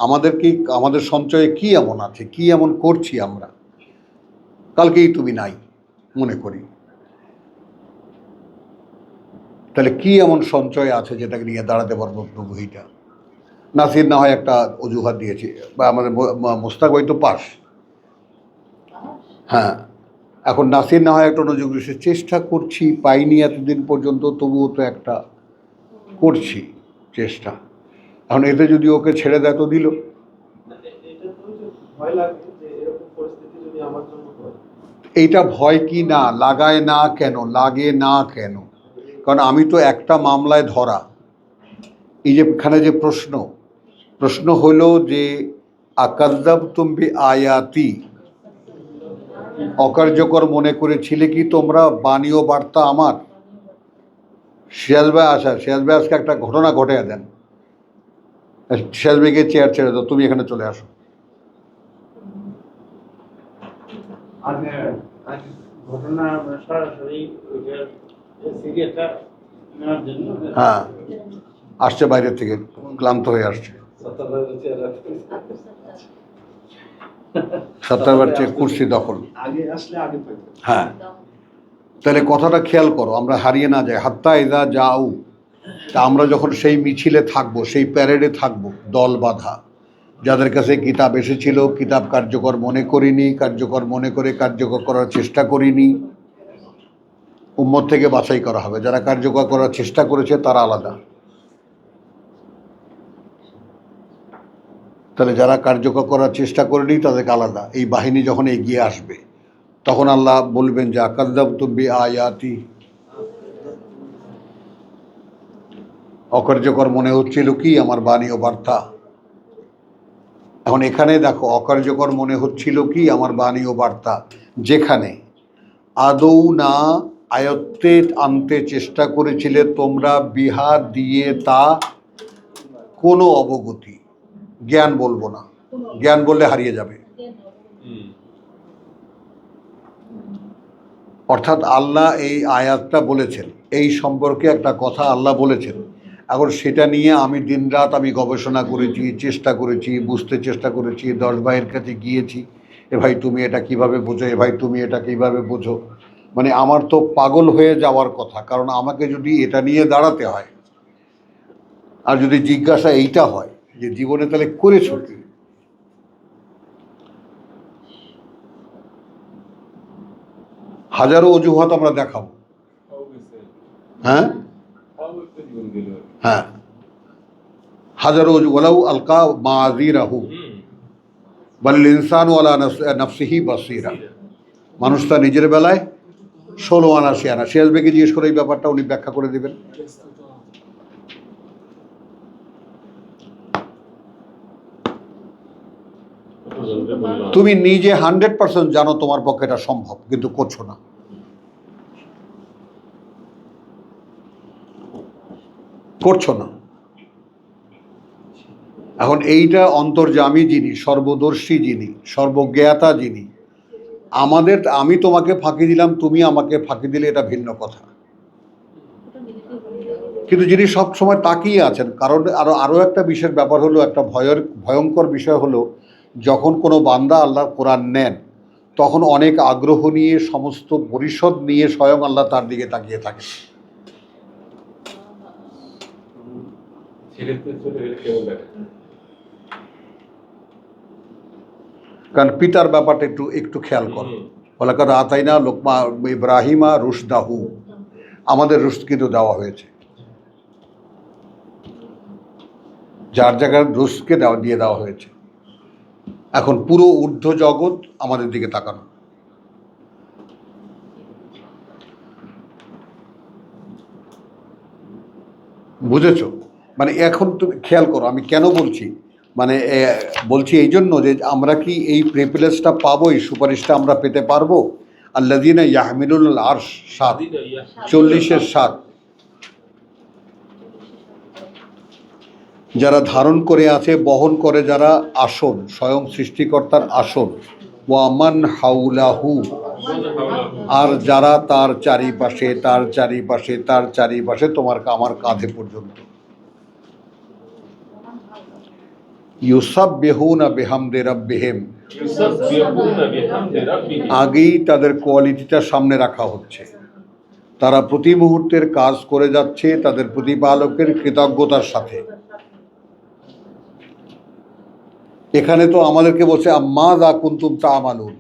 আমাদের কি, আমাদের সঞ্চয়ে কি এমন আছে, কি এমন করছি আমরা? কালকেই তুমি নাই মনে করি, তাহলে কি এমন সঞ্চয় আছে যেটাকে নিয়ে দাঁড়াতে পারবো প্রভু? এইটা নাসির না হয় একটা অজুহাত দিয়েছি, বা আমাদের মোস্তাক ভাই তো পাস। হ্যাঁ, এখন নাসির না হয় একটা অনুযোগ দিয়েছে, চেষ্টা করছি, পাইনি এতদিন পর্যন্ত, তবুও তো একটা করছি চেষ্টা। এখন এতে যদি ওকে ছেড়ে দেয় তো দিল। এইটা ভয় কি না, লাগায় না কেন, লাগে না কেন? কারণ আমি তো একটা মামলায় ধরা। এই যে এখানে যে প্রশ্ন হলো যে আকাযযাবতুম বিআয়াতি, অকার্যকর মনে করেছিলে কি তোমরা বাণী ও বার্তা আমার? সিরাজ ভাই আসা, সিরাজ ভাই আজকে একটা ঘটনা ঘটে দেন। সিরাজ ভাইকে চেয়ার ছেড়ে দাও, তুমি এখানে চলে আসো। ঘটনা সরাসরি সিরিয়ালটা নেওয়ার জন্য। হ্যাঁ, আসছে বাইরে থেকে, ক্লান্ত হয়ে আসছে। সত্তরবার চেয়ে কুর্সি দখল। হ্যাঁ, তাহলে কথাটা খেয়াল করো, আমরা হারিয়ে না যাই। হাত্তা ইযা যাউ, তা আমরা যখন সেই মিছিলে থাকবো, সেই প্যারেডে থাকবো, দল বাঁধা, যাদের কাছে কিতাব এসেছিল, কিতাব কার্যকর মনে করিনি, কার্যকর মনে করে কার্যকর করার চেষ্টা করিনি, উম্মত থেকে বাছাই করা হবে। যারা কার্যকর করার চেষ্টা করেছে তারা আলাদা। তাহলে যারা কার্যকর করার চেষ্টা করেনি তাদেরকে আলাদা। এই বাহিনী যখন এগিয়ে আসবে তখন আল্লাহ বলবেন যে আকাযযাবতুম বিআয়াতি, অকার্যকর মনে হচ্ছিল কি আমার বাণী ও বার্তা? এখন এখানে দেখো, অকার্যকর মনে হচ্ছিল কি আমার বাণী ও বার্তা, যেখানে আদৌ না আয়ত্তে আনতে চেষ্টা করেছিলে তোমরা, বিহা দিয়ে তা কোনো অবগতি, জ্ঞান বলবো না, জ্ঞান বললে হারিয়ে যাবে। অর্থাৎ আল্লাহ এই আয়াতটা বলেছেন, এই সম্পর্কে একটা কথা আল্লাহ বলেছেন। এখন সেটা নিয়ে আমি দিনরাত আমি গবেষণা করেছি, চেষ্টা করেছি, বুঝতে চেষ্টা করেছি, 10 ভাইয়ের কাছে গিয়েছি, এ ভাই তুমি এটা কিভাবে বোঝো, এ ভাই তুমি এটা কিভাবে বোঝো। মানে আমার তো পাগল হয়ে যাওয়ার কথা, কারণ আমাকে যদি এটা নিয়ে দাঁড়াতে হয়, আর যদি জিজ্ঞাসা এইটা হয় যে জীবনে তাহলে করেছো কি, হাজারো অজুহাত আমরা দেখাবো। হ্যাঁ হ্যাঁ, হাজারো ওয়ালাউ আলকা মাযিরাহু বাল ইনসানু আলা নাফসিহি বাসীরা, মানুষ তার নিজের বেলায় 16 আনা শিয়ানা। সিরাজ ভাইকে জিজ্ঞেস করে এই ব্যাপারটা, উনি ব্যাখ্যা করে দেবেন। তুমি নিজে 100% জানো তোমার পক্ষে এটা সম্ভব, কিন্তু করছো না। করছো না। এখন এইটা অন্তর্যামী যিনি, সর্বদর্শী যিনি, সর্বজ্ঞাতা যিনি, আমি তোমাকে ফাঁকি দিলাম, তুমি আমাকে ফাঁকি দিলে, এটা ভিন্ন কথা। কিন্তু যিনি সব সময় তাকিয়ে আছেন, কারণ আরো একটা বিশেষ ব্যাপার হলো, একটা ভয়ঙ্কর বিষয় হলো, যখন কোনো বান্দা আল্লাহর কোরআন নেন, তখন অনেক আগ্রহ নিয়ে, সমস্ত পরিষদ নিয়ে স্বয়ং আল্লাহ তার দিকে তাকিয়ে থাকে। কারণ পিতার ব্যাপারটা একটু খেয়াল করো। ওয়ালাকাদ আতাইনা লোকমা ইব্রাহিমা রুশদাহু, আমাদের রুশদ কিন্তু দেওয়া হয়েছে, যার জায়গায় রুশদকে দিয়ে দেওয়া হয়েছে। এখন পুরো ঊর্ধ্ব জগৎ আমাদের দিকে তাকানো। বুঝেছো? মানে এখন তুমি খেয়াল করো, আমি কেন বলছি, মানে বলছি এই জন্য যে আমরা কি এই প্রিভিলেজটা পাবো, এই সুপারিশটা আমরা পেতে পারবো? আল্লাযীনা ইয়াহমিলুল আরশ 7, 40-এর 7, যারা ধারণ করে আছে, বহন করে যারা আসন, স্বয়ং সৃষ্টিকর্তার আসন, ওয়া মান হাউলাহু, আর যারা তার চারিপাশে, তার চারিপাশে, তার চারিপাশে, তোমার আমার কাঁধে পর্যন্ত। ইউসাব্বিহুনা বিহামদি রাব্বিহিম, আগেই তাদের কোয়ালিটিটা সামনে রাখা হচ্ছে। তারা প্রতি মুহূর্তের কাজ করে যাচ্ছে তাদের প্রতিপালকের কৃতজ্ঞতার সাথে। এখানে তো আমাদেরকে বলছে আম্মাযা কুনতুম তা'মালুন,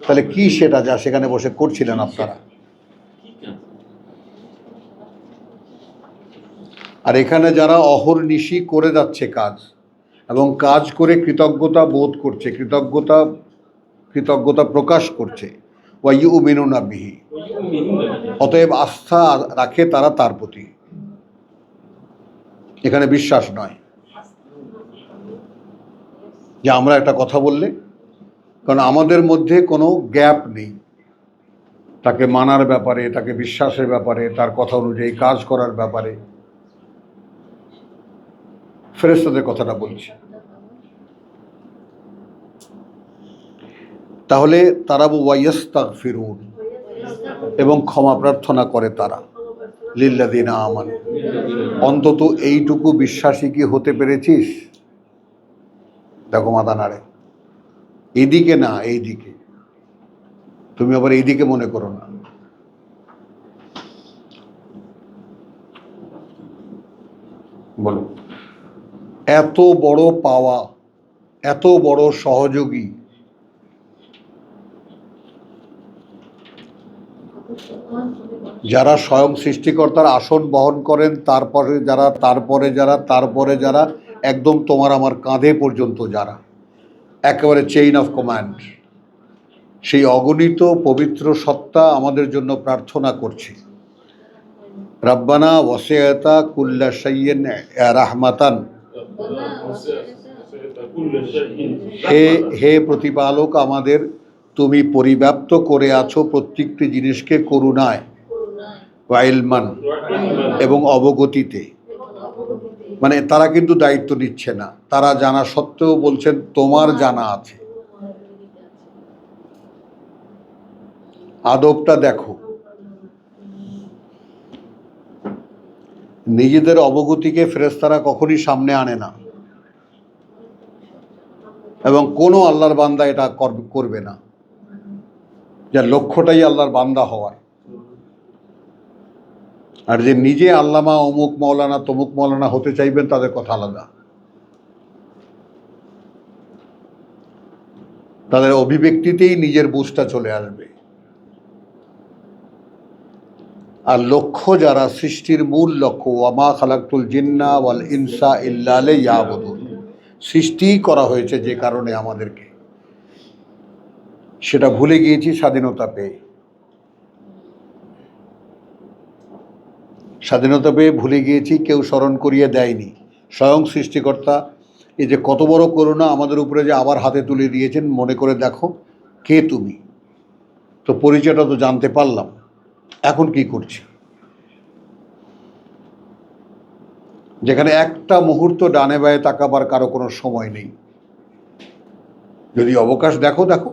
তাহলে কি সেটা যা সেখানে বসে করছিলেন আপনারা? আর এখানে যারা অহর্নিশি করে যাচ্ছে কাজ, এবং কাজ করে কৃতজ্ঞতা বোধ করছে, কৃতজ্ঞতা প্রকাশ করছে, ওয়া ইউমিনুনা বিহি, অতএব আস্থা রাখে তারা তার প্রতি। এখানে বিশ্বাস নয় যে আমরা একটা কথা বললে, কারণ আমাদের মধ্যে কোনো গ্যাপ নেই তাকে মানার ব্যাপারে, তাকে বিশ্বাসের ব্যাপারে, তার কথা অনুযায়ী কাজ করার ব্যাপারে। ফেরেশতাদের কথাটা বলছি। তাহলে তারা ওয়াইয়াস্তাগফিরুন, এবং ক্ষমা প্রার্থনা করে তারা, লিল্লাযিনা আমানু, অন্তত এইটুকু বিশ্বাসী কি হতে পেরেছিস? দেখো মাথা নাড়ে, এইদিকে না, এইদিকে, তুমি আবার এইদিকে মনে করো না। বলো, এত বড় পাওয়া, এত বড় সহযোগী, যারা স্বয়ং সৃষ্টিকর্তার আসন বহন করেন, তারপরে যারা একদম তোমার আমার কাঁধে পর্যন্ত যারা, একেবারে চেইন অফ কমান্ড, সেই অগণিত পবিত্র সত্তা আমাদের জন্য প্রার্থনা করছে, রাব্বানা ওয়াসিআতা কুল্লা শাইইন রাহমাতান, হে প্রতিপালক আমাদের, তুমি পরিব্যাপ্ত করে আছো প্রত্যেকটি জিনিসকে করুণায়, ওয়া ইলমান, এবং অবগতিতে। মানে তারা কিন্তু দায়িত্ব নিচ্ছে না, তারা জানা সত্ত্বেও বলছেন তোমার জানা আছে। আদবটা দেখো, নিজেদের অবগতিকে ফেরেশতারা কখনই সামনে আনে না, এবং কোনো আল্লাহর বান্দা এটা করবে না, যার লক্ষ্যটাই আল্লাহর বান্দা হওয়ার। আর যে নিজে আল্লামা অমুক মৌলানা তমুক মৌলানা হতে চাইবেন, তাদের কথা আলাদা। তাদের অভিব্যক্তিতেই নিজের বুঝটা চলে আসবে। আর লক্ষ্য যারা, সৃষ্টির মূল লক্ষ্য, ওয়ামা খালাকতুল জিন্না ওয়াল ইনসা ইল্লা লিয়াবুদুন, সৃষ্টি করা হয়েছে যে কারণে আমাদেরকে, সেটা ভুলে গিয়েছি স্বাধীনতা পেয়ে। স্বাধীনতা পেয়ে ভুলে গিয়েছি, কেউ স্মরণ করিয়ে দেয়নি। স্বয়ং সৃষ্টিকর্তা এই যে কত বড় করুণা আমাদের উপরে যে আবার হাতে তুলে দিয়েছেন, মনে করে দেখো কে তুমি। তো পরিচয়টা তো জানতে পারলাম, এখন কি করছি? যেখানে একটা মুহূর্ত ডানে বায়ে তাকাবার কারো কোনো সময় নেই। যদি অবকাশ দেখো দেখো,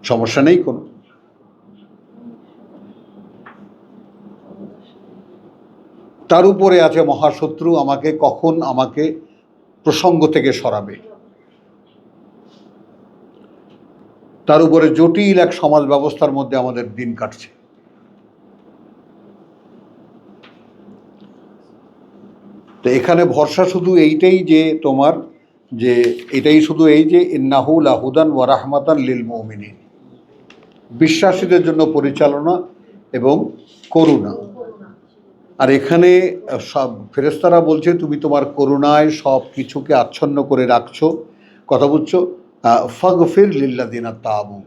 সমস্যা নেই কোনো। তার উপরে আছে মহাশত্রু, আমাকে কখন আমাকে প্রসঙ্গ থেকে সরাবে। তার উপরে জটিল এক সমাজ ব্যবস্থার মধ্যে আমাদের দিন কাটছে। তো এখানে ভরসা শুধু এইটাই যে তোমার, যে এটাই শুধু এই যে ইন্নাহু লাহুদান ওয়া রাহমাতান লিল মুমিনিন, বিশ্বাসীদের জন্য পরিচালনা এবং করুণা। আর এখানে সব ফেরেশতারা বলছে তুমি তোমার করুণায় সব কিছুকে আচ্ছন্ন করে রাখছো। কথা বুঝছো? ফাগফির লিল্লাযিনা তাবু।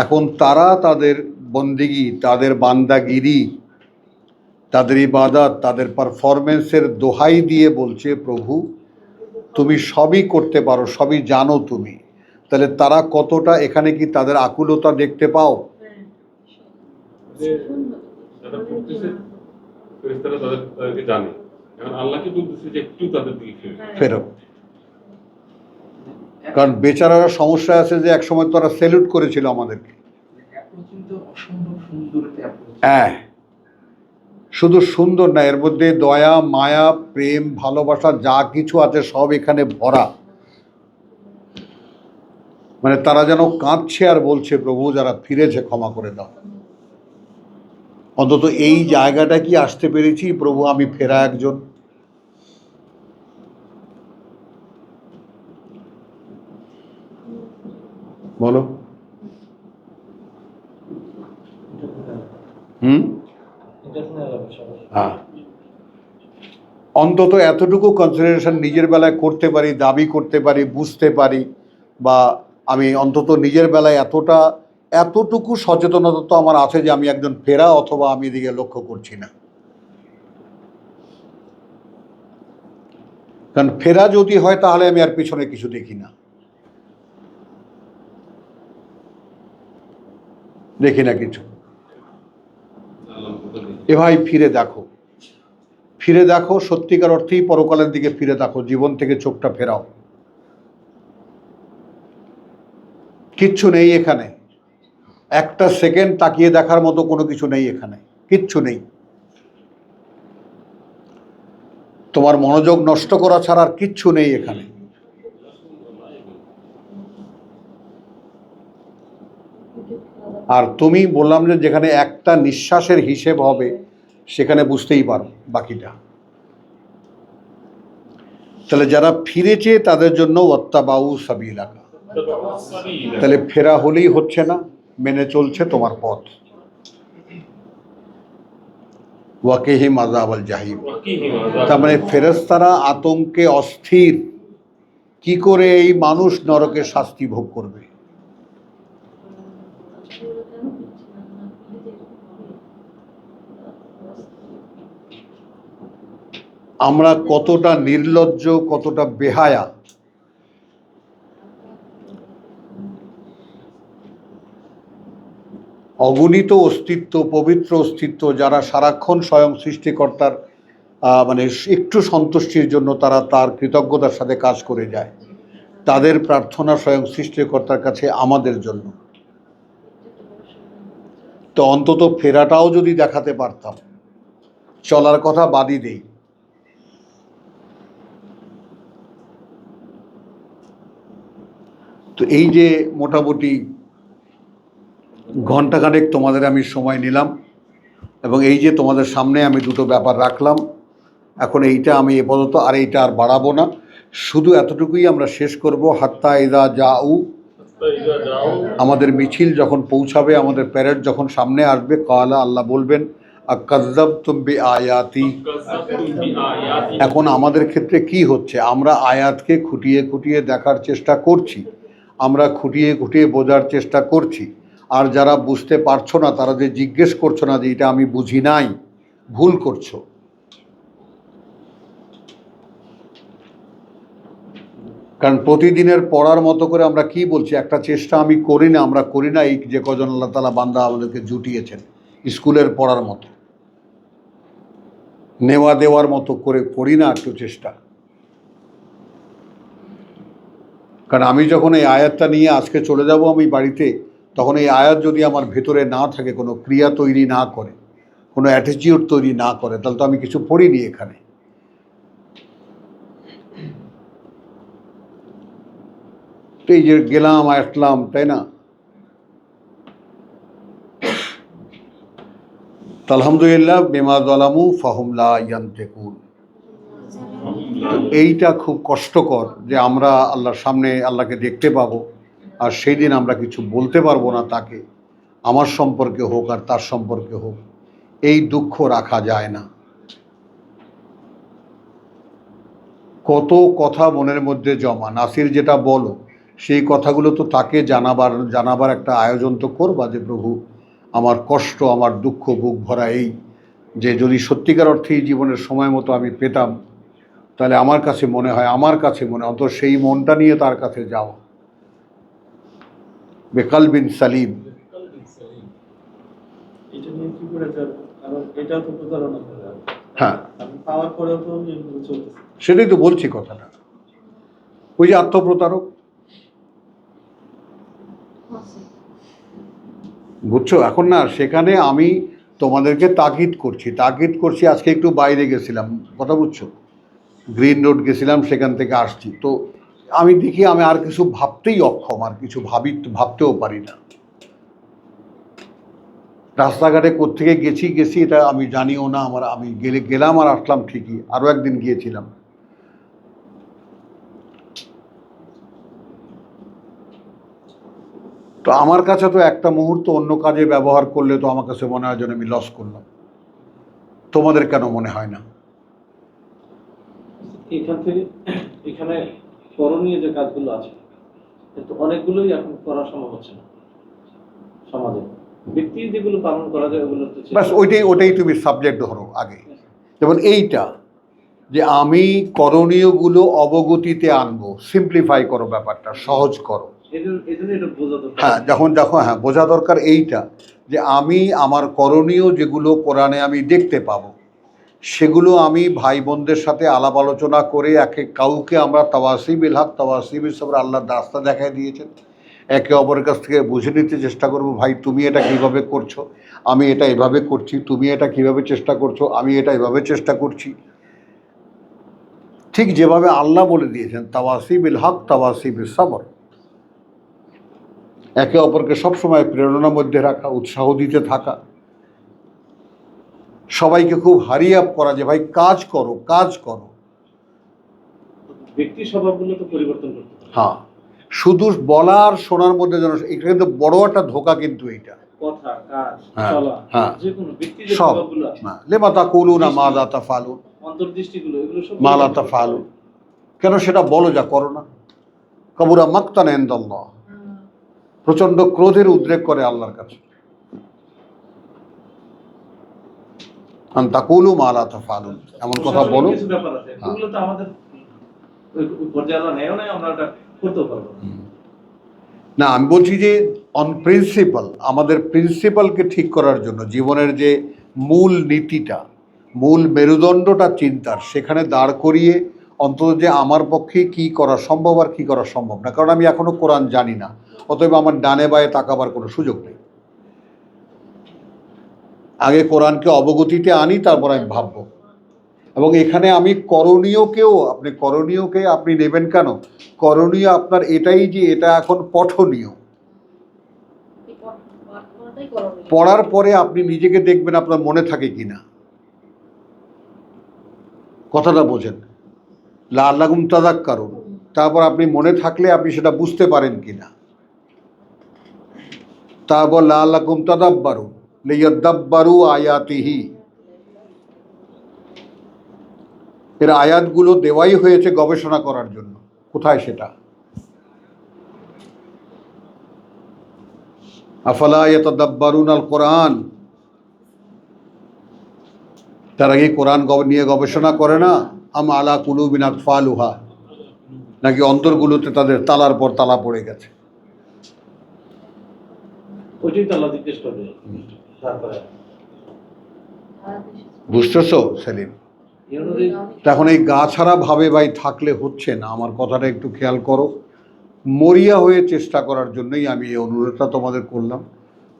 এখন তারা তাদের বন্দিগি, তাদের বান্দাগিরি, তাদের ইবাদত, তাদের পারফরমেন্সের দোহাই দিয়ে বলছে প্রভু তুমি সবই করতে পারো, সবই জানো তুমি। তাহলে তারা কতটা, এখানে কি তাদের আকুলতা দেখতে পাও? যারা করতেছে ফেরেশতারা তাদেরকে জানে, এখন আল্লাহকে বলতেছে যে একটু তাদের দিকে ফেরো। কারণ বেচারারা সমস্যা আছে যে একসময় তারা স্যালুট করেছিল আমাদেরকে। অসম্ভব সুন্দর একটা approach। হ্যাঁ, শুধু সুন্দর না, এর মধ্যে দয়া, মায়া, প্রেম, ভালোবাসা যা কিছু আছে সব এখানে ভরা। মানে তারা যেন কাঁদছে আর বলছে প্রভু যারা ফিরেছে ক্ষমা করে দাও। অন্তত এই জায়গাটা কি আসতে পেরেছি প্রভু, আমি ফেরা একজন। বলো। হ্যাঁ, অন্তত এতটুকু কনসিডারেশন নিজের বেলায় করতে পারি, দাবি করতে পারি, বুঝতে পারি, বা আমি অন্তত নিজের বেলায় এতটুকু সচেতনতা তো আমার আছে যে আমি একজন ফেরা, অথবা আমি এদিকে লক্ষ্য করছি না। কারণ ফেরা যদি হয় তাহলে আমি আর পিছনে কিছু দেখি না, দেখি না কিছু। এ ভাই ফিরে দেখো, ফিরে দেখো, সত্যিকার অর্থেই পরকালের দিকে ফিরে দেখো, জীবন থেকে চোখটা ফেরাও। কিচ্ছু নেই এখানে, একটা সেকেন্ড তাকিয়ে দেখার মতো কোনো কিছু নেই এখানে, কিচ্ছু নেই। তোমার মনোযোগ নষ্ট করা ছাড়া আর কিচ্ছু নেই এখানে। আর তুমি বললাম যে যেখানে একটা নিঃশ্বাসের হিসেব হবে সেখানে বুঝতেই পারো বাকিটা। তাহলে যারা ফিরেছে তাদের জন্য ওয়াত্তাবাউ সাবিলাকা, তাহলে ফেরা হলেই হচ্ছে না, মেনে চলছে তোমার পথ। ওয়াকিহিম আযাবাল জাহিম, তার মানে ফেরেশতারা আতঙ্কে অস্থির, কি করে এই মানুষ নরকের শাস্তি ভোগ করবে। আমরা কতটা নির্লজ্জ, কতটা বেহায়া। অগণিত অস্তিত্ব, পবিত্র অস্তিত্ব, যারা সারাক্ষণ স্বয়ং সৃষ্টিকর্তার মানে একটু সন্তুষ্টির জন্য তারা তার কৃতজ্ঞতার সাথে কাজ করে যায়, তাদের প্রার্থনা স্বয়ং সৃষ্টিকর্তার কাছে আমাদের জন্য। তো অন্তত ফেরাটাও যদি দেখাতে পারতাম, চলার কথা বাদই দেই। তো এই যে মোটামুটি ঘন্টাখানেক তোমাদের আমি সময় নিলাম, এবং এই যে তোমাদের সামনে আমি দুটো ব্যাপার রাখলাম, এখন এইটা আমি আপাতত আর এইটা আর বাড়াবো না, শুধু এতটুকুই আমরা শেষ করব। হাত্তা ইযা জাউ, আমাদের মিছিল যখন পৌঁছাবে, আমাদের প্যারেড যখন সামনে আসবে, কালা, আল্লাহ বলবেন আকাযযাবতুম বিআয়াতি। এখন আমাদের ক্ষেত্রে কি হচ্ছে, আমরা আয়াতকে খুঁটিয়ে খুঁটিয়ে দেখার চেষ্টা করছি, আমরা খুঁটিয়ে খুঁটিয়ে বোঝার চেষ্টা করছি, আর যারা বুঝতে পারছো না তারা যে জিজ্ঞেস করছো না যে এটা আমি বুঝি নাই, ভুল করছো। কারণ প্রতিদিনের পড়ার মতো করে আমরা কি বলছি, একটা চেষ্টা আমি করি না, আমরা করি না, এই যে কজন আল্লাহ তাআলা বান্দা আমাদেরকে জুটিয়েছেন স্কুলের পড়ার মতো, নেওয়া দেওয়ার মতো করে করি না একটু চেষ্টা। কারণ আমি যখন এই আয়াতটা নিয়ে আজকে চলে যাব আমি বাড়িতে, তখন এই আয়াত যদি আমার ভেতরে না থাকে, কোনো ক্রিয়া তৈরি না করে, কোনো অ্যাটিটিউড তৈরি না করে, তাহলে তো আমি কিছু পড়িনি এখানে। তো এই যে গেলাম আসলাম, তাই না? তো আলহামদুলিল্লাহ, বিমা যালামু ফাহুম লা ইয়ানতিকুন। এইটা খুব কষ্টকর যে আমরা আল্লাহর সামনে আল্লাহকে দেখতে পাবো, আর সেই দিন আমরা কিছু বলতে পারবো না তাকে, আমার সম্পর্কে হোক আর তার সম্পর্কে হোক। এই দুঃখ রাখা যায় না। কত কথা মনের মধ্যে জমা। নাসির যেটা বলো, সেই কথাগুলো তো তাকে জানাবার একটা আয়োজন তো করবা, যে প্রভু আমার কষ্ট, আমার দুঃখ বুক ভরা এই, যে যদি সত্যিকার অর্থেই জীবনের সময় মতো আমি পেতাম, তাহলে আমার কাছে মনে হয় অন্তত সেই মনটা নিয়ে তার কাছে যাওয়া। বেকালবিন সালিম। এটা নিয়ে কি করে যাবে? কারণ এটাও তো প্রতারণা করে। হ্যাঁ, আমি পাওয়ার পরেও তো এগুলো চলতেছে। সেটাই তো বলছি কথাটা। ওই যে আত্মপ্রতারক, বুঝছো? এখন না, সেখানে আমি তোমাদেরকে তাগিদ করছি। আজকে একটু বাইরে গেছিলাম, কথা বুঝছো, গ্রিন রোড গেছিলাম, সেখান থেকে আসছি। তো আমি দেখি আমি আর কিছু ভাবতেই অক্ষম, আর কিছু ভাবতেও পারি না। রাস্তাঘাটে কোত্থেকে গেছি এটা আমি জানিও না। আমি গেলাম আর আসলাম ঠিকই, আরও একদিন গিয়েছিলাম। তো আমার কাছে তো একটা মুহূর্ত অন্য কাজে ব্যবহার করলে তো আমার কাছে মনে হয় যেন আমি লস করলাম। তোমাদের কেন মনে হয় না? এখান থেকে এখানে করণীয় যে কাজগুলো আছে, কিন্তু অনেকগুলোই এখন করা সম্ভব হচ্ছে না সমাজে। ব্যক্তি যেগুলো পালন করা যায় ওগুলো তো ব্যাস ওটাই তুমি সাবজেক্ট ধরো আগে। যেমন এইটা যে আমি করণীয়গুলো অবগতিতে আনবো, সিম্পলিফাই করো, ব্যাপারটা সহজ করো। এই জন্য এটা বোঝা দরকার। হ্যাঁ, যখন হ্যাঁ, বোঝা দরকার এইটা, যে আমি আমার করণীয় যেগুলো কোরআনে আমি দেখতে পাবো, সেগুলো আমি ভাই বোনদের সাথে আলাপ আলোচনা করে কাউকে আমরা তাওয়াসিবিল হক তাওয়াসিবিল সবর, আল্লাহর রাস্তা দেখায় দিয়েছেন, একে অপরের কাছ থেকে বুঝে নিতে চেষ্টা করবো। ভাই তুমি এটা কিভাবে করছো, আমি এটা এভাবে করছি, তুমি এটা কিভাবে চেষ্টা করছো, আমি এটা এভাবে চেষ্টা করছি। ঠিক যেভাবে আল্লাহ বলে দিয়েছেন তাওয়াসিবিল হক তাওয়াসিবিল সবর, একে অপরকে সবসময় প্রেরণার মধ্যে রাখা, উৎসাহ দিতে থাকা, সবাইকে খুব হারি আপ করা যে ভাই কাজ করো। ব্যক্তি স্বভাবগুলো তো পরিবর্তন করতে হবে। হ্যাঁ, শুধু বলার শোনার মধ্যে যেন, এটা কিন্তু বড় একটা ধোকা কিন্তু এইটা। কথা, কাজ, হ্যাঁ, চলা, হ্যাঁ, যে কোনো ব্যক্তি যে সব। স্বভাবগুলো আছে, লিমা তাকুলুনা মা লা তাফআলুন, অন্তর্দৃষ্টিগুলো, এগুলো সব মা লা তাফআলুন। কেন সেটা বলো, যা করো না। কাবুরা মাকতান ইনদাল্লাহ, প্রচন্ড ক্রোধের উদ্রেক করে আল্লাহর কাছে। আন তাকুলু মা লা তাফআলুন, এমন কথা বলো। কিছু ব্যাপার আছে, এগুলো তো আমাদের ওই পর্যায়ে নেও না, আমরা এটা করতেও পারবো না। না, আমি বলছি যে অন প্রিন্সিপাল, আমাদের প্রিন্সিপালকে ঠিক করার জন্য, জীবনের যে মূল নীতিটা, মূল মেরুদণ্ডটা চিন্তার, সেখানে দাঁড় করিয়ে অন্তত যে আমার পক্ষে কি করা সম্ভব আর কি করা সম্ভব না। কারণ আমি এখনো কোরআন জানি না, অতএব আমার ডানে বায়ে তাকাবার কোনো সুযোগ নেই। আগে কোরআনকে অবগতিতে আনি, তারপর আমি ভাববো। এবং এখানে আমি করণীয়কে আপনি নেবেন কেন? করণীয় আপনার এটাই যে এটা এখন পঠনীয়। পড়ার পরে আপনি নিজেকে দেখবেন আপনার মনে থাকে কিনা, কথাটা বোঝেন। লাআল্লাকুম তাযাক্কারুন, তারপর আপনি মনে থাকলে আপনি সেটা বুঝতে পারেন কিনা। তারপর লাআল্লাকুম তাদাব্বারুন লিয়াদাব্বারু আয়াতিহি, এর আয়াতগুলো দেওয়াই হয়েছে গবেষণা করার জন্য। কোথায় সেটা? আফালা ইয়াতাদাব্বারুনাল কোরআন, তারা কি কোরআন নিয়ে গবেষণা করে না? আম আলা কুলুবিন আকফালুহা, নাকি অন্তরগুলোতে তাদের তালার পর তালা পড়ে গেছে? ওইটাই তো আল্লাহ জিজ্ঞেস করবে। তারপরে বুঝতেছো সেলিম? এই অনুযায়ী তা এখন এই গা ছাড়া ভাবে ভাই থাকলে হচ্ছে না। আমার কথাটা একটু খেয়াল করো। মরিয়া হয়ে চেষ্টা করার জন্যই আমি এই অনুরোধটা তোমাদের করলাম।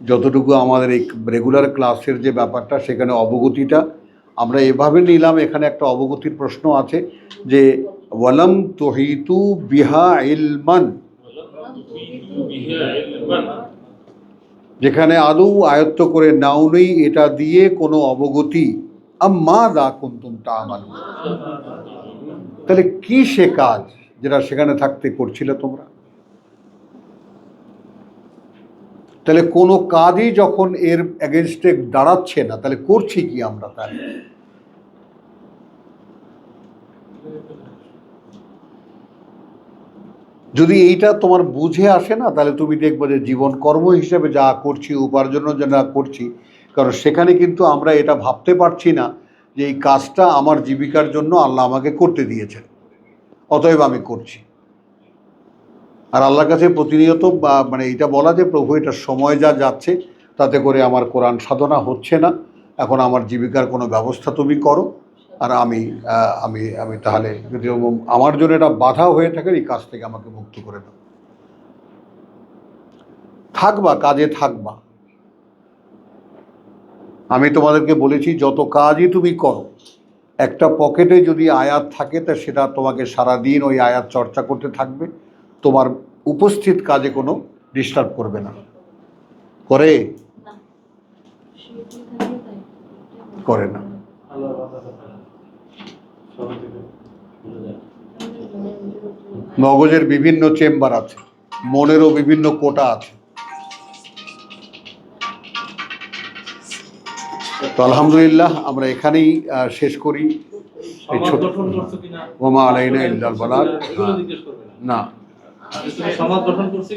যতটুকু আমাদের এই রেগুলার ক্লাসের যে ব্যাপারটা, সেখানে অবগতিটা আমরা এভাবে নিলাম। এখানে একটা অবগতির প্রশ্ন আছে যে ওয়ালাম তুহিতু বিহা ইলমান, যেখানে আদৌ আয়ত্ত করে নাও নেই এটা দিয়ে কোনো অবগতি। আম্মা দা কুনতুম তা'মালুন, তাহলে কি সে কাজ যেটা সেখানে থাকতে করছিলে তোমরা? তাহলে কোনো কাজই যখন এর এগেনস্টে দাঁড়াচ্ছে না, তাহলে করছি কি আমরা? তাহলে যদি এইটা তোমার বুঝে আসে না, তাহলে তুমি দেখবে যে জীবন কর্ম হিসেবে যা করছি, উপার্জনের জন্য যা করছি, কারণ সেখানে কিন্তু আমরা এটা ভাবতে পারছি না যে এই কাজটা আমার জীবিকার জন্য আল্লাহ আমাকে করতে দিয়েছেন, অতএব আমি করছি। আর আল্লাহর কাছে প্রতিনিয়ত মানে এটা বলা যে প্রভু, এটা সময় যা যাচ্ছে তাতে করে আমার কোরআন সাধনা হচ্ছে না, এখন আমার জীবিকার কোনো ব্যবস্থা তুমি করো। আর আমি আমি আমি তাহলে যদি আমার জন্য এটা বাধা হয়ে থাকে, এই কাজ থেকে আমাকে মুক্ত করে দাও। থাকবা, কাজে থাকবা। আমি তোমাদেরকে বলেছি যত কাজই তুমি করো, একটা পকেটে যদি আয়াত থাকে তা সেটা তোমাকে সারাদিন ওই আয়াত চর্চা করতে থাকবে, তোমার উপস্থিত কাজে কোনো ডিস্টার্ব করবে না। করে করে না। আল্লাহর কথা সবাই থেকে ভুলে যায়। মগজের বিভিন্ন চেম্বার আছে, মনেরও বিভিন্ন কোটা আছে। তো আলহামদুলিল্লাহ, আমরা এখানেই শেষ করি। এই সমাজ ছোট গঠন করছো কিনা, ওমা আলাইনা ইল্লাল বালাগ। এগুলো জিজ্ঞেস করবে না। না, তুমি সমাজ গঠন করছি